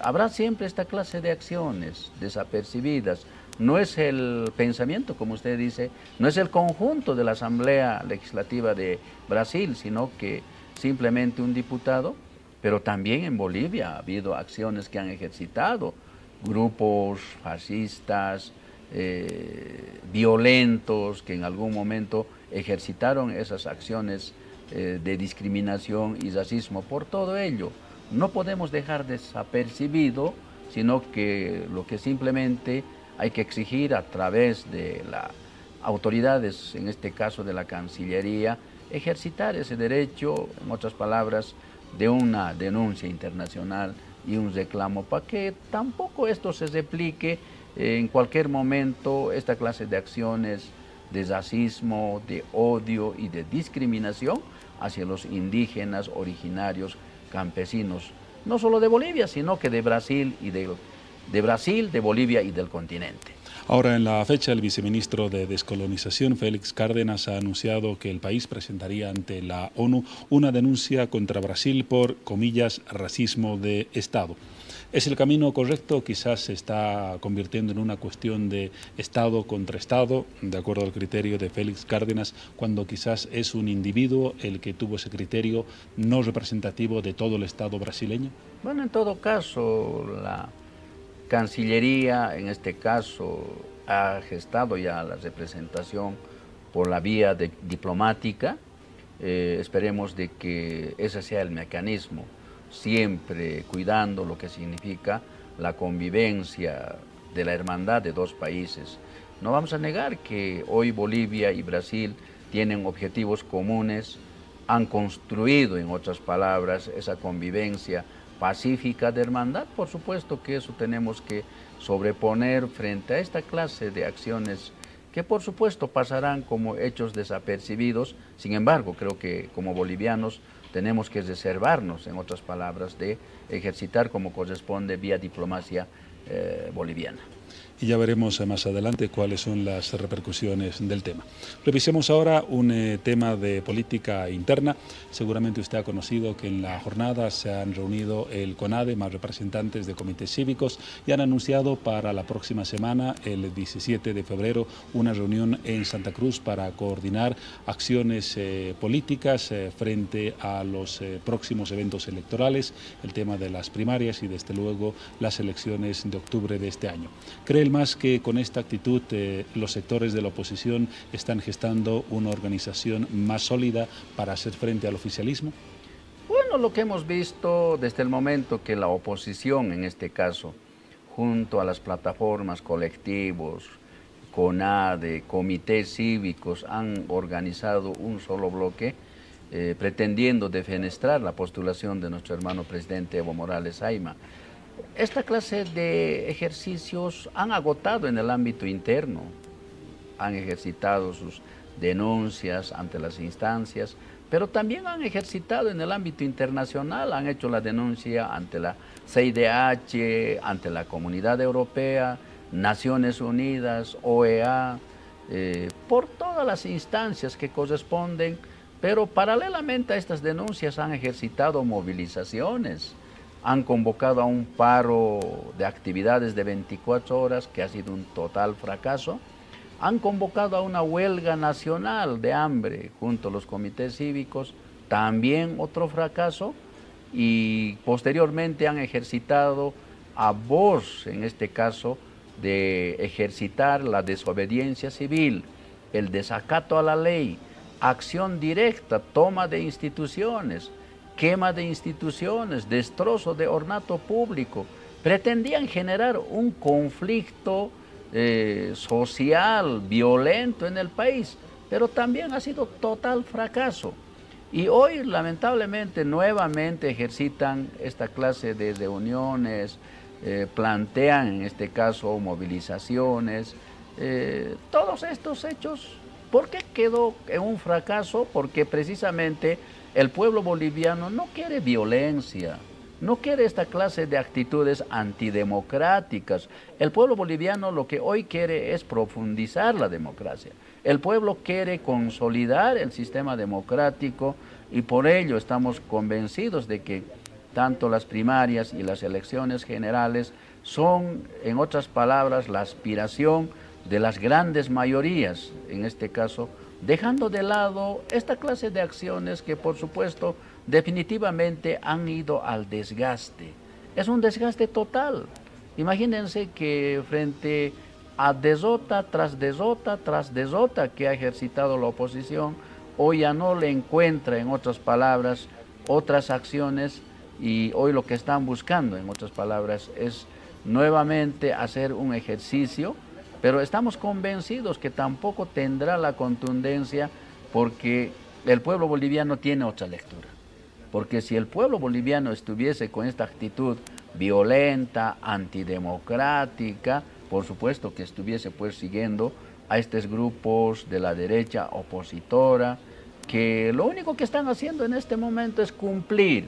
Habrá siempre esta clase de acciones desapercibidas. No es el pensamiento, como usted dice, no es el conjunto de la Asamblea Legislativa de Brasil, sino que simplemente un diputado, pero también en Bolivia ha habido acciones que han ejercitado grupos fascistas, violentos, que en algún momento ejercitaron esas acciones de discriminación y racismo. Por todo ello, no podemos dejar desapercibido, sino que lo que simplemente hay que exigir a través de las autoridades, en este caso de la Cancillería, ejercitar ese derecho, en otras palabras, de una denuncia internacional y un reclamo para que tampoco esto se replique en cualquier momento, esta clase de acciones de racismo, de odio y de discriminación hacia los indígenas originarios campesinos, no solo de Bolivia, sino que de Brasil, de Bolivia y del continente. Ahora, en la fecha, el viceministro de Descolonización, Félix Cárdenas, ha anunciado que el país presentaría ante la ONU una denuncia contra Brasil por, comillas, racismo de Estado. ¿Es el camino correcto? Quizás se está convirtiendo en una cuestión de Estado contra Estado, de acuerdo al criterio de Félix Cárdenas, cuando quizás es un individuo el que tuvo ese criterio no representativo de todo el Estado brasileño. Bueno, en todo caso, la Cancillería, en este caso, ha gestado ya la representación por la vía diplomática. Esperemos de que ese sea el mecanismo, siempre cuidando lo que significa la convivencia de la hermandad de dos países. No vamos a negar que hoy Bolivia y Brasil tienen objetivos comunes, han construido, en otras palabras, esa convivencia pacífica de hermandad. Por supuesto que eso tenemos que sobreponer frente a esta clase de acciones que por supuesto pasarán como hechos desapercibidos. Sin embargo, creo que como bolivianos tenemos que reservarnos, en otras palabras, de ejercitar como corresponde vía diplomacia boliviana. Y ya veremos más adelante cuáles son las repercusiones del tema. Revisemos ahora un tema de política interna. Seguramente usted ha conocido que en la jornada se han reunido el CONADE, más representantes de comités cívicos, y han anunciado para la próxima semana, el 17 de febrero, una reunión en Santa Cruz para coordinar acciones políticas frente a los próximos eventos electorales, el tema de las primarias y desde luego las elecciones de octubre de este año. ¿Cree más que con esta actitud los sectores de la oposición están gestando una organización más sólida para hacer frente al oficialismo? Bueno, lo que hemos visto desde el momento que la oposición, en este caso, junto a las plataformas, colectivos, CONADE, comités cívicos, han organizado un solo bloque pretendiendo defenestrar la postulación de nuestro hermano presidente Evo Morales Ayma. Esta clase de ejercicios han agotado en el ámbito interno, han ejercitado sus denuncias ante las instancias, pero también han ejercitado en el ámbito internacional, han hecho la denuncia ante la CIDH, ante la Comunidad Europea, Naciones Unidas, OEA, por todas las instancias que corresponden Pero paralelamente a estas denuncias han ejercitado movilizaciones, han convocado a un paro de actividades de 24 horas que ha sido un total fracaso, han convocado a una huelga nacional de hambre junto a los comités cívicos, también otro fracaso, y posteriormente han ejercitado a voz, en este caso, de ejercitar la desobediencia civil, el desacato a la ley, acción directa, toma de instituciones, quema de instituciones, destrozo de ornato público. Pretendían generar un conflicto social, violento en el país, pero también ha sido total fracaso. Y hoy, lamentablemente, nuevamente ejercitan esta clase de reuniones, plantean, en este caso, movilizaciones. Todos estos hechos, ¿por qué quedó en un fracaso? Porque precisamente el pueblo boliviano no quiere violencia, no quiere esta clase de actitudes antidemocráticas. El pueblo boliviano lo que hoy quiere es profundizar la democracia. El pueblo quiere consolidar el sistema democrático y por ello estamos convencidos de que tanto las primarias y las elecciones generales son, en otras palabras, la aspiración de las grandes mayorías, en este caso, dejando de lado esta clase de acciones que, por supuesto, definitivamente han ido al desgaste. Es un desgaste total. Imagínense que frente a desota tras desota tras desota que ha ejercitado la oposición, hoy ya no le encuentra, en otras palabras, otras acciones, y hoy lo que están buscando, en otras palabras, es nuevamente hacer un ejercicio, pero estamos convencidos que tampoco tendrá la contundencia porque el pueblo boliviano tiene otra lectura. Porque si el pueblo boliviano estuviese con esta actitud violenta, antidemocrática, por supuesto que estuviese pues siguiendo a estos grupos de la derecha opositora, que lo único que están haciendo en este momento es cumplir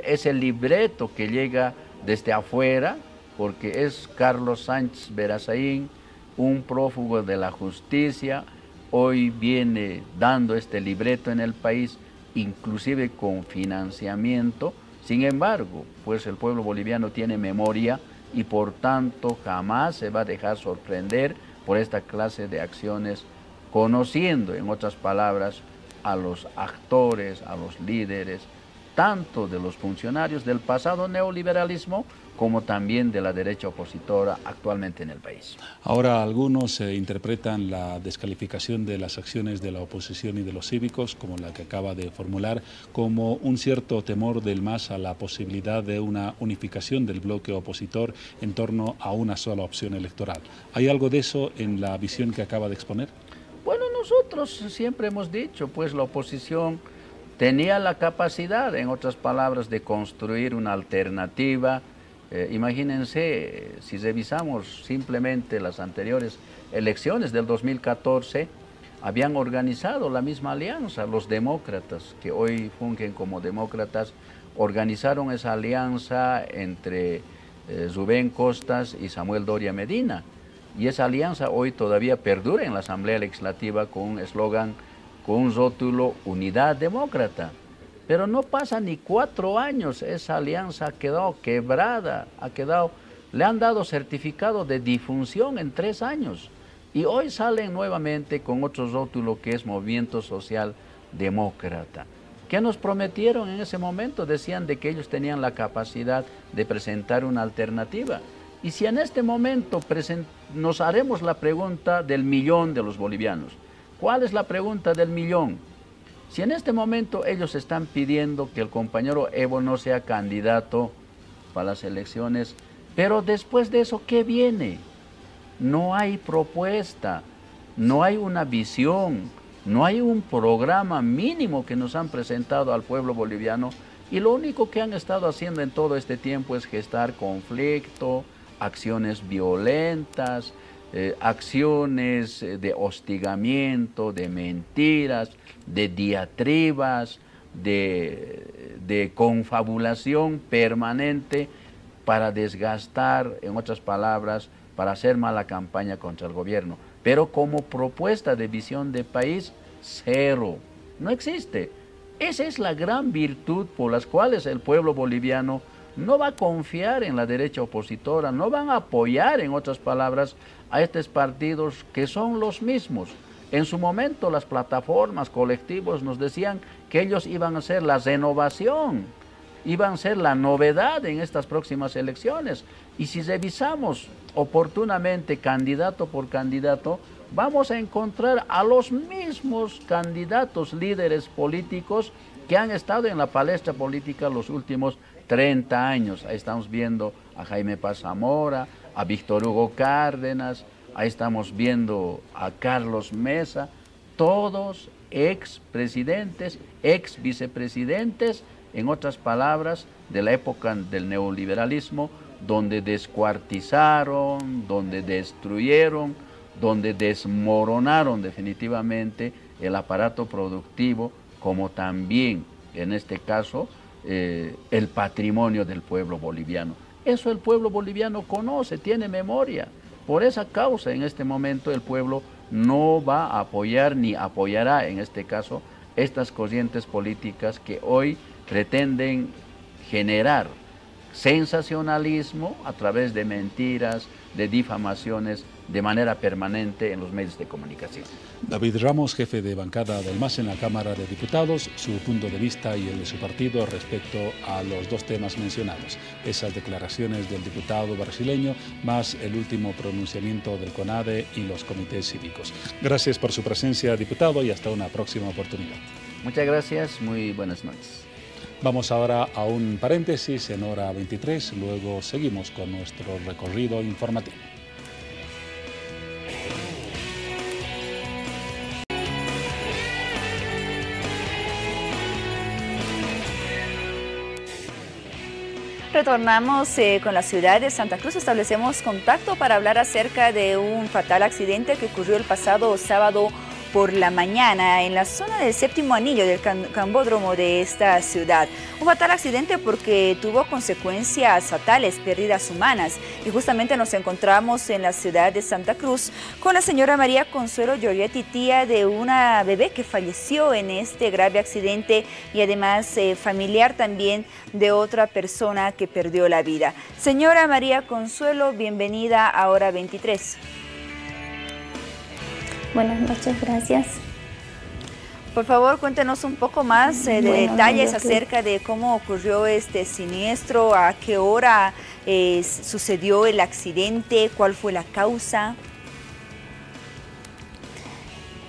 ese libreto que llega desde afuera, porque es Carlos Sánchez Verazaín, un prófugo de la justicia, hoy viene dando este libreto en el país, inclusive con financiamiento. Sin embargo, pues el pueblo boliviano tiene memoria y por tanto jamás se va a dejar sorprender por esta clase de acciones, conociendo, en otras palabras, a los actores, a los líderes, tanto de los funcionarios del pasado neoliberalismo como también de la derecha opositora actualmente en el país. Ahora algunos interpretan la descalificación de las acciones de la oposición y de los cívicos, como la que acaba de formular, como un cierto temor del MAS a la posibilidad de una unificación del bloque opositor en torno a una sola opción electoral. ¿Hay algo de eso en la visión que acaba de exponer? Bueno, nosotros siempre hemos dicho, pues la oposición tenía la capacidad, en otras palabras, de construir una alternativa. Imagínense, si revisamos simplemente las anteriores elecciones del 2014, habían organizado la misma alianza, los demócratas, que hoy fungen como demócratas, organizaron esa alianza entre Rubén Costas y Samuel Doria Medina. Y esa alianza hoy todavía perdura en la Asamblea Legislativa con un eslogan, con un rótulo Unidad Demócrata. Pero no pasa ni 4 años, esa alianza ha quedado quebrada, le han dado certificado de difunción en 3 años. Y hoy salen nuevamente con otro rótulo que es Movimiento Social Demócrata. ¿Qué nos prometieron en ese momento? Decían de que ellos tenían la capacidad de presentar una alternativa. Y si en este momento nos haremos la pregunta del millón de los bolivianos, ¿cuál es la pregunta del millón? Si en este momento ellos están pidiendo que el compañero Evo no sea candidato para las elecciones, pero después de eso, ¿qué viene? No hay propuesta, no hay una visión, no hay un programa mínimo que nos han presentado al pueblo boliviano y lo único que han estado haciendo en todo este tiempo es gestar conflicto, acciones violentas, acciones de hostigamiento, de mentiras, de diatribas, de confabulación permanente para desgastar, en otras palabras, para hacer mala campaña contra el gobierno. Pero como propuesta de visión de país, cero. No existe. Esa es la gran virtud por las cuales el pueblo boliviano no va a confiar en la derecha opositora, no van a apoyar, en otras palabras, a estos partidos que son los mismos. En su momento las plataformas, colectivos nos decían que ellos iban a ser la renovación, iban a ser la novedad en estas próximas elecciones. Y si revisamos oportunamente candidato por candidato, vamos a encontrar a los mismos candidatos, líderes políticos que han estado en la palestra política los últimos 30 años. Ahí estamos viendo a Jaime Paz Zamora, a Víctor Hugo Cárdenas, ahí estamos viendo a Carlos Mesa, todos expresidentes, ex vicepresidentes, en otras palabras, de la época del neoliberalismo, donde descuartizaron, donde destruyeron, donde desmoronaron definitivamente el aparato productivo, como también, en este caso, el patrimonio del pueblo boliviano. Eso el pueblo boliviano conoce, tiene memoria. Por esa causa, en este momento, el pueblo no va a apoyar ni apoyará, en este caso, estas corrientes políticas que hoy pretenden generar sensacionalismo a través de mentiras, de difamaciones, de manera permanente en los medios de comunicación. David Ramos, jefe de bancada del MAS en la Cámara de Diputados, su punto de vista y el de su partido respecto a los dos temas mencionados, esas declaraciones del diputado brasileño, más el último pronunciamiento del CONADE y los comités cívicos. Gracias por su presencia, diputado, y hasta una próxima oportunidad. Muchas gracias, muy buenas noches. Vamos ahora a un paréntesis en hora 23, luego seguimos con nuestro recorrido informativo. Retornamos con la ciudad de Santa Cruz. Establecemos contacto para hablar acerca de un fatal accidente que ocurrió el pasado sábado por la mañana en la zona del séptimo anillo del cambódromo de esta ciudad. Un fatal accidente porque tuvo consecuencias fatales, pérdidas humanas. Y justamente nos encontramos en la ciudad de Santa Cruz con la señora María Consuelo Giorgetti, tía de una bebé que falleció en este grave accidente y además familiar también de otra persona que perdió la vida. Señora María Consuelo, bienvenida a Hora 23. Buenas noches, gracias. Por favor, cuéntenos un poco más de detalles acerca de cómo ocurrió este siniestro, a qué hora sucedió el accidente, cuál fue la causa.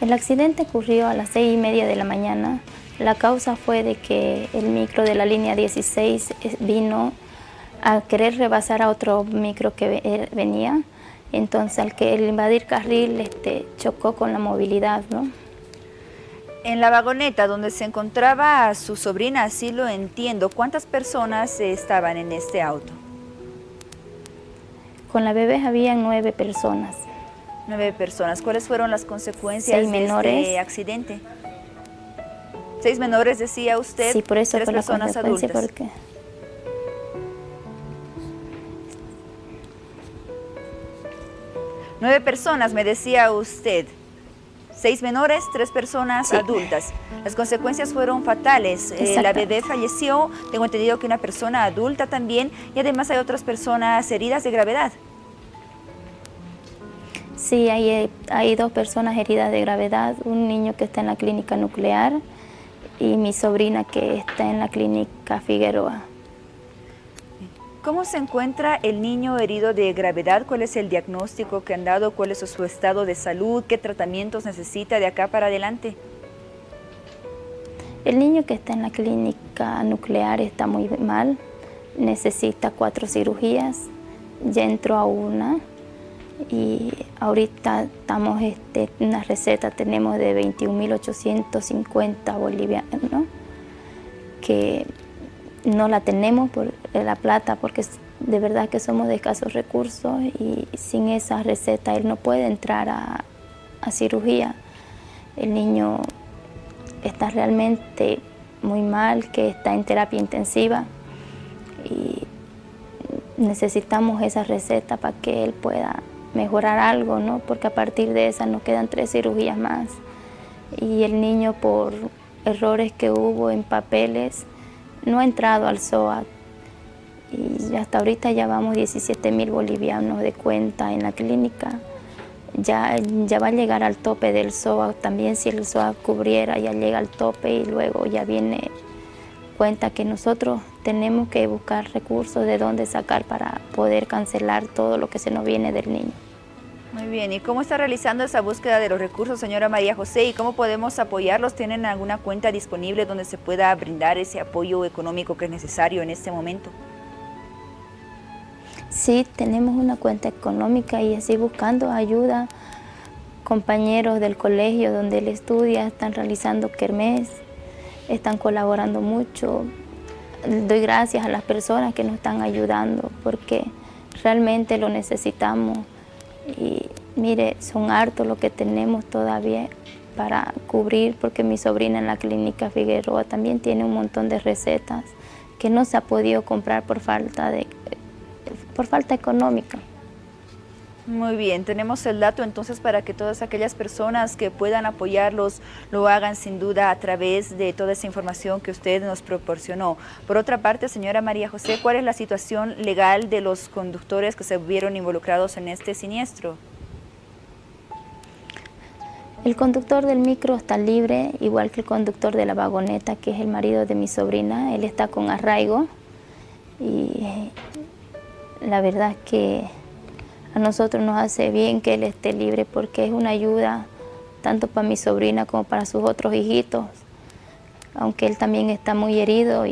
El accidente ocurrió a las 6:30 de la mañana. La causa fue de que el micro de la línea 16 vino a querer rebasar a otro micro que venía. Entonces, al invadir carril, chocó con la movilidad, ¿no? En la vagoneta donde se encontraba su sobrina, así lo entiendo, ¿cuántas personas estaban en este auto? Con la bebé habían 9 personas. 9 personas. ¿Cuáles fueron las consecuencias de este accidente? 6 menores, decía usted. Sí, por eso 3 fue la personas consecuencia, adultas. porque 9 personas, me decía usted. 6 menores, 3 personas adultas. Las consecuencias fueron fatales. La bebé falleció, tengo entendido que una persona adulta también, y además hay otras personas heridas de gravedad. Sí, hay 2 personas heridas de gravedad, un niño que está en la clínica nuclear y mi sobrina que está en la clínica Figueroa. ¿Cómo se encuentra el niño herido de gravedad? ¿Cuál es el diagnóstico que han dado? ¿Cuál es su estado de salud? ¿Qué tratamientos necesita de acá para adelante? El niño que está en la clínica nuclear está muy mal, necesita 4 cirugías, ya entró a una y ahorita estamos una receta, tenemos de 21.850 bolivianos, ¿no? Que no la tenemos por la plata porque de verdad que somos de escasos recursos y sin esa receta él no puede entrar a cirugía. El niño está realmente muy mal, que está en terapia intensiva y necesitamos esa receta para que él pueda mejorar algo, ¿no? Porque a partir de esa nos quedan 3 cirugías más y el niño por errores que hubo en papeles, no ha entrado al SOAT. Y hasta ahorita ya vamos 17.000 bolivianos de cuenta en la clínica. Ya va a llegar al tope del SOAT. También si el SOAT cubriera, ya llega al tope y luego ya viene cuenta que nosotros tenemos que buscar recursos de dónde sacar para poder cancelar todo lo que se nos viene del niño. Muy bien, ¿y cómo está realizando esa búsqueda de los recursos, señora María José? ¿Y cómo podemos apoyarlos? ¿Tienen alguna cuenta disponible donde se pueda brindar ese apoyo económico que es necesario en este momento? Sí, tenemos una cuenta económica y así buscando ayuda. Compañeros del colegio donde él estudia están realizando kermés, están colaborando mucho. Doy gracias a las personas que nos están ayudando porque realmente lo necesitamos. Y mire, son hartos lo que tenemos todavía para cubrir, porque mi sobrina en la clínica Figueroa también tiene un montón de recetas que no se ha podido comprar por falta económica. Muy bien, tenemos el dato entonces para que todas aquellas personas que puedan apoyarlos lo hagan sin duda a través de toda esa información que usted nos proporcionó. Por otra parte, señora María José, ¿cuál es la situación legal de los conductores que se vieron involucrados en este siniestro? El conductor del micro está libre, igual que el conductor de la vagoneta, que es el marido de mi sobrina. Él está con arraigo y la verdad es que a nosotros nos hace bien que él esté libre porque es una ayuda tanto para mi sobrina como para sus otros hijitos, aunque él también está muy herido,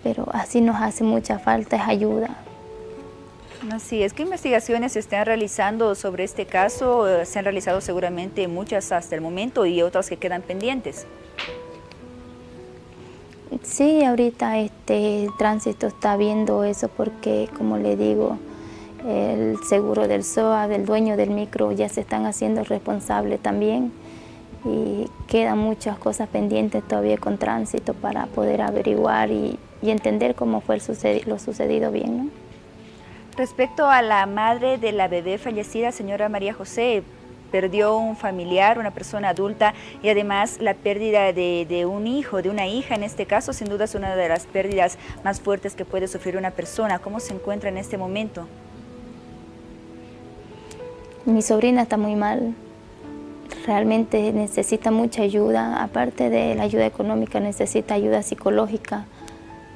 pero así nos hace mucha falta esa ayuda. Así es. ¿Qué investigaciones se están realizando sobre este caso? Se han realizado seguramente muchas hasta el momento y otras que quedan pendientes. Sí, ahorita el tránsito está viendo eso porque, como le digo, el seguro del SOA, del dueño del micro, ya se están haciendo responsables también y quedan muchas cosas pendientes todavía con tránsito para poder averiguar y entender cómo fue lo sucedido bien, ¿no? Respecto a la madre de la bebé fallecida, señora María José, perdió un familiar, una persona adulta y además la pérdida de un hijo, de una hija en este caso, sin duda es una de las pérdidas más fuertes que puede sufrir una persona. ¿Cómo se encuentra en este momento? Mi sobrina está muy mal, realmente necesita mucha ayuda, aparte de la ayuda económica necesita ayuda psicológica,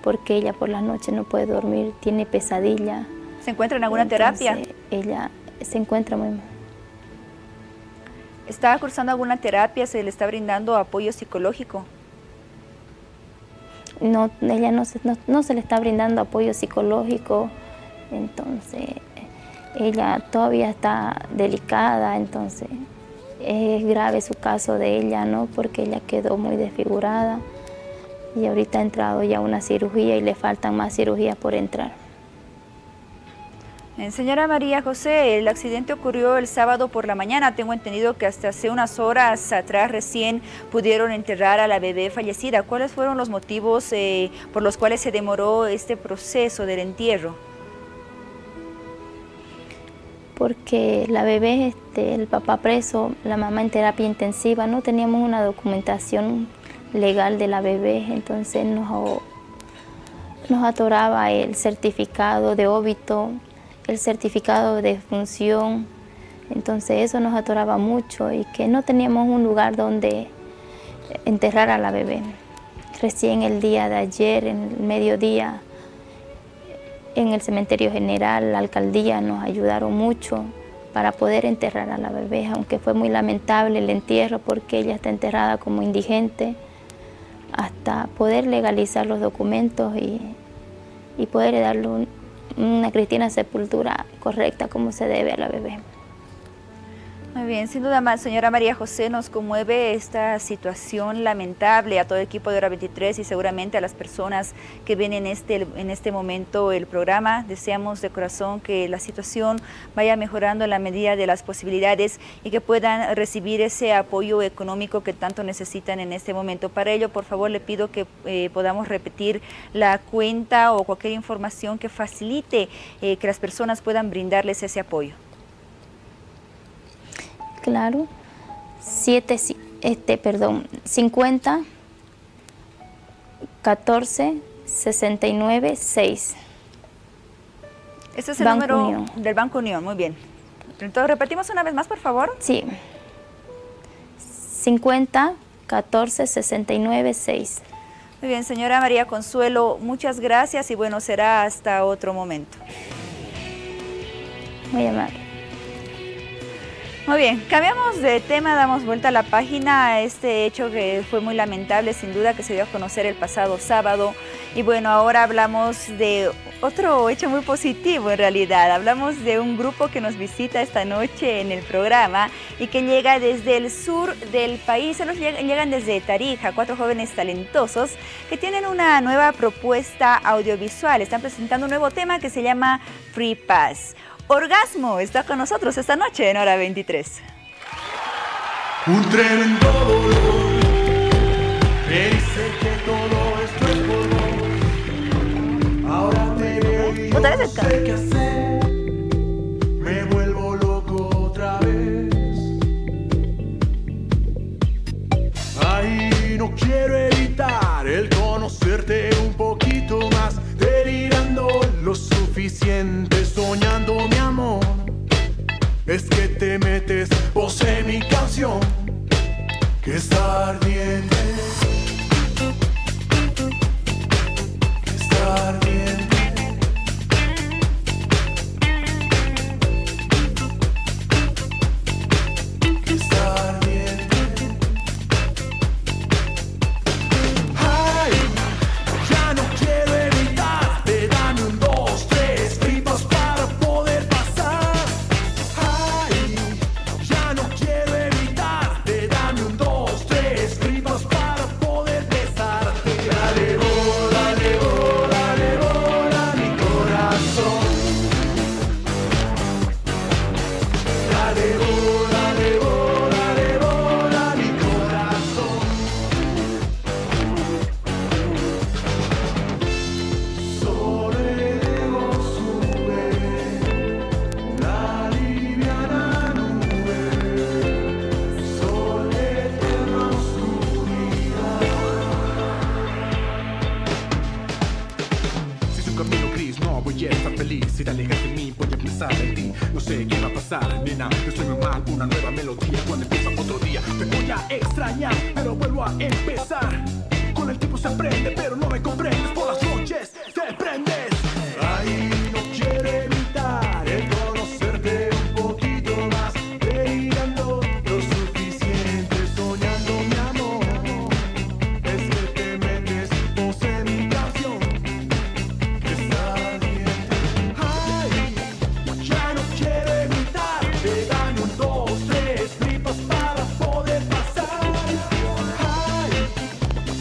porque ella por las noches no puede dormir, tiene pesadilla. ¿Se encuentra en alguna terapia? Ella se encuentra muy mal. ¿Está cursando alguna terapia? ¿Se le está brindando apoyo psicológico? No, ella no se le está brindando apoyo psicológico, entonces ella todavía está delicada, entonces es grave su caso de ella, ¿no? Porque ella quedó muy desfigurada y ahorita ha entrado ya una cirugía y le faltan más cirugías por entrar. Señora María José, el accidente ocurrió el sábado por la mañana. Tengo entendido que hasta hace unas horas atrás recién pudieron enterrar a la bebé fallecida. ¿Cuáles fueron los motivos por los cuales se demoró este proceso del entierro? Porque la bebé, el papá preso, la mamá en terapia intensiva, no teníamos una documentación legal de la bebé, entonces nos atoraba el certificado de óbito, el certificado de defunción, entonces eso nos atoraba mucho y que no teníamos un lugar donde enterrar a la bebé. Recién el día de ayer, en el mediodía, en el cementerio general, la alcaldía nos ayudaron mucho para poder enterrar a la bebé, aunque fue muy lamentable el entierro porque ella está enterrada como indigente, hasta poder legalizar los documentos y poder darle una cristiana sepultura correcta como se debe a la bebé. Muy bien, sin duda más, señora María José, nos conmueve esta situación lamentable a todo el equipo de Hora 23 y seguramente a las personas que ven en este momento el programa. Deseamos de corazón que la situación vaya mejorando en la medida de las posibilidades y que puedan recibir ese apoyo económico que tanto necesitan en este momento. Para ello, por favor, le pido que podamos repetir la cuenta o cualquier información que facilite que las personas puedan brindarles ese apoyo. Claro, 50 14 69 6. Este es el Banco número Unión. del Banco Unión, muy bien. Entonces, repetimos una vez más, por favor. Sí. 50 14 69 6. Muy bien, señora María Consuelo, muchas gracias y bueno, será hasta otro momento. Muy amable. Muy bien, cambiamos de tema, damos vuelta a la página a este hecho que fue muy lamentable, sin duda, que se dio a conocer el pasado sábado. Y bueno, ahora hablamos de otro hecho muy positivo en realidad. Hablamos de un grupo que nos visita esta noche en el programa y que llega desde el sur del país. Ellos llegan desde Tarija, 4 jóvenes talentosos que tienen una nueva propuesta audiovisual. Están presentando un nuevo tema que se llama Free Pass. Orgasmo está con nosotros esta noche en Hora 23. Un tremendo dolor, me dice que todo esto es por vos. Ahora te veo y yo no sé qué hacer, me vuelvo loco otra vez. Ay, no quiero evitar el conocerte un poquito más, delirando lo suficiente, soñando mi amor. Es que te metes vos en mi canción, que está ardiente, que está ardiente. Que está ardiente. Ay, ya no quiero evitarte, dame un 2, 3 tripas para poder pasar. Ay, ya no quiero evitarte, dame un 2, 3 tripas para poder besarte. Dale bola, mi corazón. Dale bola, mi corazón. Sobre el ego sube la liviana nube, sol eterna oscuridad. Si es un camino gris, no voy a estar feliz. Si te alejas de mí, voy a pensar en ti. No sé qué va a pasar, nena, yo estoy muy mal. Una nueva melodía cuando empieza otro día. Te voy a extrañar, pero vuelvo a empezar. Con el tiempo se aprende, pero no me comprendes. Por las noches te prendes. Ay, no quiero evitar el conocerte un poquito más, delirando lo suficiente, soñando mi amor. Es que te metes vos en mi canción, que está ardiente. Ay, ya no quiero evitarte, dame un 2, 3 tripas para poder pasar. Ay,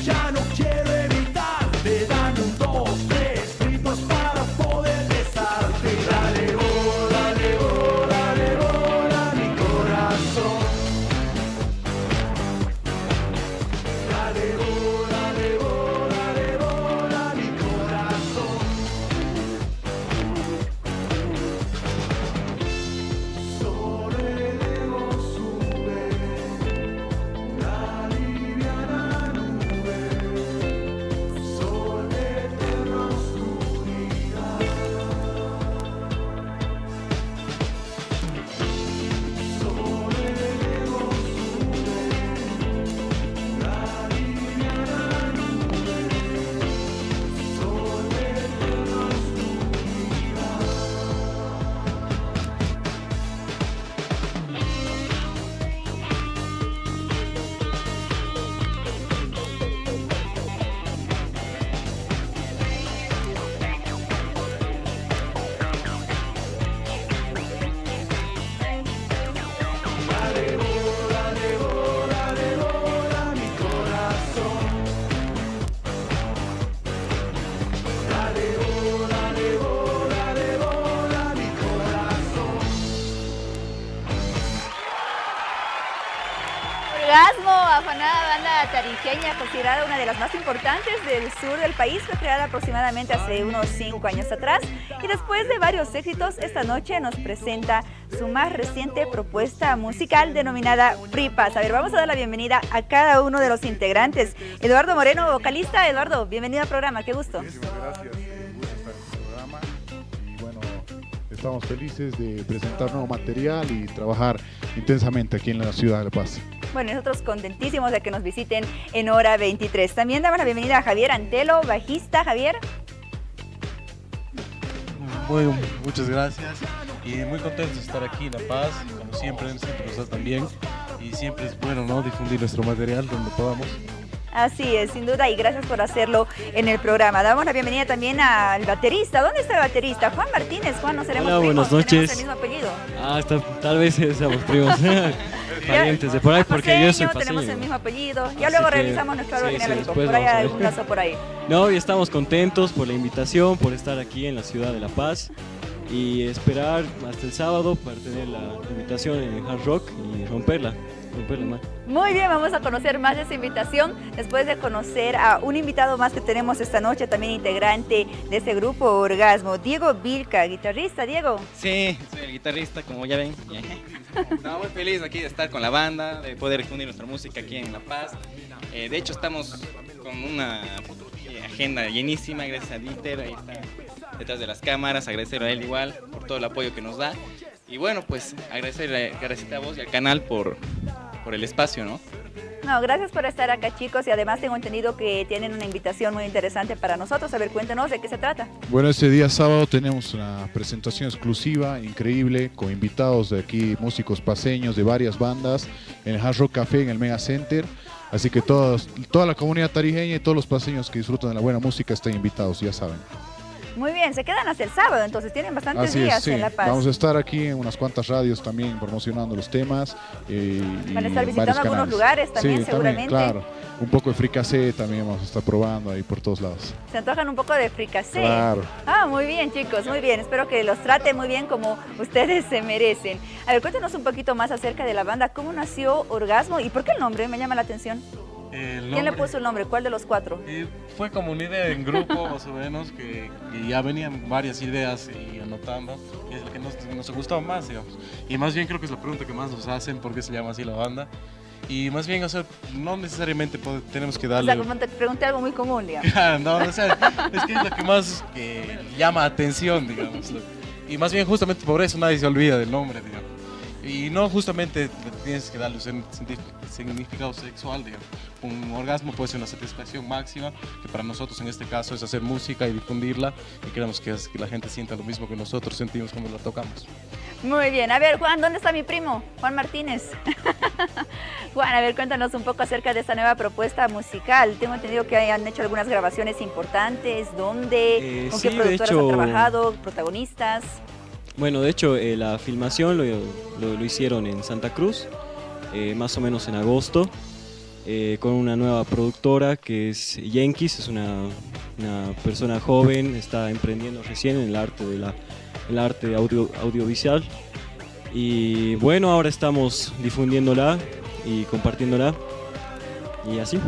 ya no quiero evitarte, dame un 2, 3 tripas para poder besarte. Dale bola, mi corazón. Dale bola, mi corazón. Sobre el ego sube la liviana nube, sol eterna oscuridad. Sobre el ego sube la liviana nube, sol eterna oscuridad. Dale bola, mi corazón. Dale bola, mi corazón. Orgasmo, afanada banda tarijeña, considerada una de las más importantes del sur del país, fue creada aproximadamente hace unos 5 años atrás y después de varios éxitos, esta noche nos presenta su más reciente propuesta musical denominada Free Pass. A ver, vamos a dar la bienvenida a cada uno de los integrantes. Eduardo Moreno, vocalista. Eduardo, bienvenido al programa, qué gusto. Muchísimas gracias, un gusto estar en el programa y bueno, estamos felices de presentar nuevo material y trabajar intensamente aquí en la ciudad de La Paz. Bueno, nosotros contentísimos de que nos visiten en Hora 23. También damos la bienvenida a Javier Antelo, bajista. Javier. Muchas gracias y muy contentos de estar aquí en La Paz, como siempre nos da también, y siempre es bueno, ¿no?, difundir nuestro material donde podamos. Así es, sin duda, y gracias por hacerlo en el programa. Damos la bienvenida también al baterista. ¿Dónde está el baterista? Juan Martínez. Juan, no seremos primos. Buenas noches. ¿Tenemos el mismo apellido? Tal vez seamos primos. Parientes de por ahí, porque yo soy paseño. Tenemos el mismo apellido. Ya luego realizamos nuestro árbol genealógico. Después por ahí hay algún caso por ahí. No, y estamos contentos por la invitación, por estar aquí en la ciudad de La Paz y esperar hasta el sábado para tener la invitación en el Hard Rock y romperla más. Muy bien, vamos a conocer más de esa invitación después de conocer a un invitado más que tenemos esta noche, también integrante de este grupo Orgasmo, Diego Vilca, guitarrista. Diego. Sí, soy el guitarrista, como ya ven. No, muy feliz aquí de estar con la banda, de poder difundir nuestra música aquí en La Paz. De hecho, estamos con una agenda llenísima, gracias a Dieter, ahí está detrás de las cámaras, agradecer a él igual por todo el apoyo que nos da. Y bueno, pues agradecer a vos y al canal por el espacio, ¿no? No, gracias por estar acá, chicos, y además tengo entendido que tienen una invitación muy interesante para nosotros. A ver, cuéntenos de qué se trata. Bueno, este día sábado tenemos una presentación exclusiva, increíble, con invitados de aquí, músicos paseños de varias bandas, en el Hard Rock Café, en el Mega Center. Así que toda la comunidad tarijeña y todos los paseños que disfrutan de la buena música están invitados, ya saben. Muy bien, se quedan hasta el sábado, entonces tienen bastantes días en La Paz. Vamos a estar aquí en unas cuantas radios también promocionando los temas. Van a estar visitando algunos lugares también, seguramente. También, claro. Un poco de fricasé también vamos a estar probando ahí por todos lados. ¿Se antojan un poco de fricasé? Claro. Ah, muy bien, chicos, muy bien. Espero que los traten muy bien como ustedes se merecen. A ver, cuéntanos un poquito más acerca de la banda. ¿Cómo nació Orgasmo y por qué el nombre? Me llama la atención. ¿Quién le puso el nombre? ¿Cuál de los cuatro? Fue como una idea en grupo, más o menos, que ya venían varias ideas y anotando, y es lo que nos gustó más, digamos. Y más bien creo que es la pregunta que más nos hacen, ¿por qué se llama así la banda? Y más bien, o sea, no necesariamente tenemos que darle... O sea, como te pregunté algo muy común, digamos. No, o sea, es que es lo que más llama atención, digamos. Y más bien justamente por eso nadie se olvida del nombre, digamos. Y no justamente tienes que darle un significado sexual, digamos. Un orgasmo puede ser una satisfacción máxima, que para nosotros en este caso es hacer música y difundirla, y queremos que la gente sienta lo mismo que nosotros sentimos cuando la tocamos. Muy bien, a ver, Juan, ¿dónde está mi primo? Juan Martínez. Juan, a ver, cuéntanos un poco acerca de esta nueva propuesta musical. Tengo entendido que han hecho algunas grabaciones importantes. ¿Dónde? ¿Con qué productoras han trabajado? ¿Protagonistas? Bueno, de hecho, la filmación lo hicieron en Santa Cruz, más o menos en agosto, con una nueva productora que es Yankees, es una persona joven, está emprendiendo recién en el arte audiovisual. Y bueno, ahora estamos difundiéndola y compartiéndola, y así.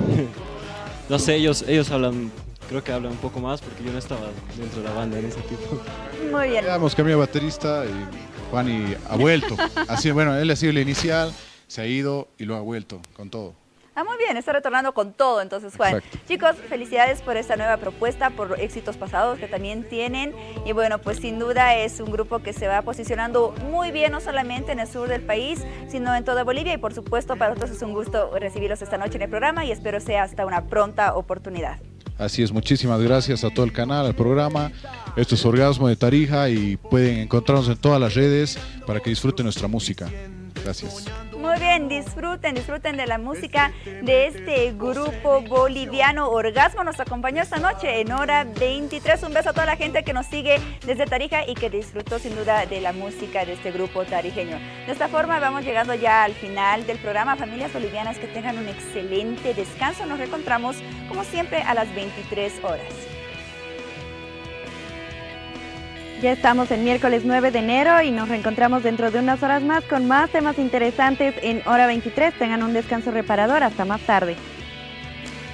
No sé, ellos hablan... Creo que habla un poco más porque yo no estaba dentro de la banda en ese tiempo. Muy bien. Hemos cambiado de baterista y Juan ha vuelto. Así, bueno, él ha sido el inicial, se ha ido y lo ha vuelto con todo. Ah, muy bien, está retornando con todo entonces, Juan. Exacto. Chicos, felicidades por esta nueva propuesta, por éxitos pasados que también tienen. Y bueno, pues sin duda es un grupo que se va posicionando muy bien, no solamente en el sur del país, sino en toda Bolivia. Y por supuesto, para nosotros es un gusto recibirlos esta noche en el programa y espero sea hasta una pronta oportunidad. Así es, muchísimas gracias a todo el canal, al programa. Esto es Orgasmo de Tarija y pueden encontrarnos en todas las redes para que disfruten nuestra música. Gracias. Muy bien, disfruten de la música de este grupo boliviano Orgasmo. Nos acompañó esta noche en Hora 23. Un beso a toda la gente que nos sigue desde Tarija y que disfrutó sin duda de la música de este grupo tarijeño. De esta forma vamos llegando ya al final del programa. Familias bolivianas, que tengan un excelente descanso. Nos reencontramos como siempre a las 23 horas. Ya estamos en miércoles 9 de enero y nos reencontramos dentro de unas horas más con más temas interesantes en Hora 23. Tengan un descanso reparador. Hasta más tarde.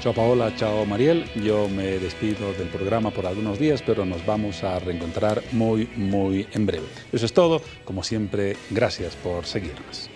Chao Paola, chao Mariel. Yo me despido del programa por algunos días, pero nos vamos a reencontrar muy en breve. Eso es todo. Como siempre, gracias por seguirnos.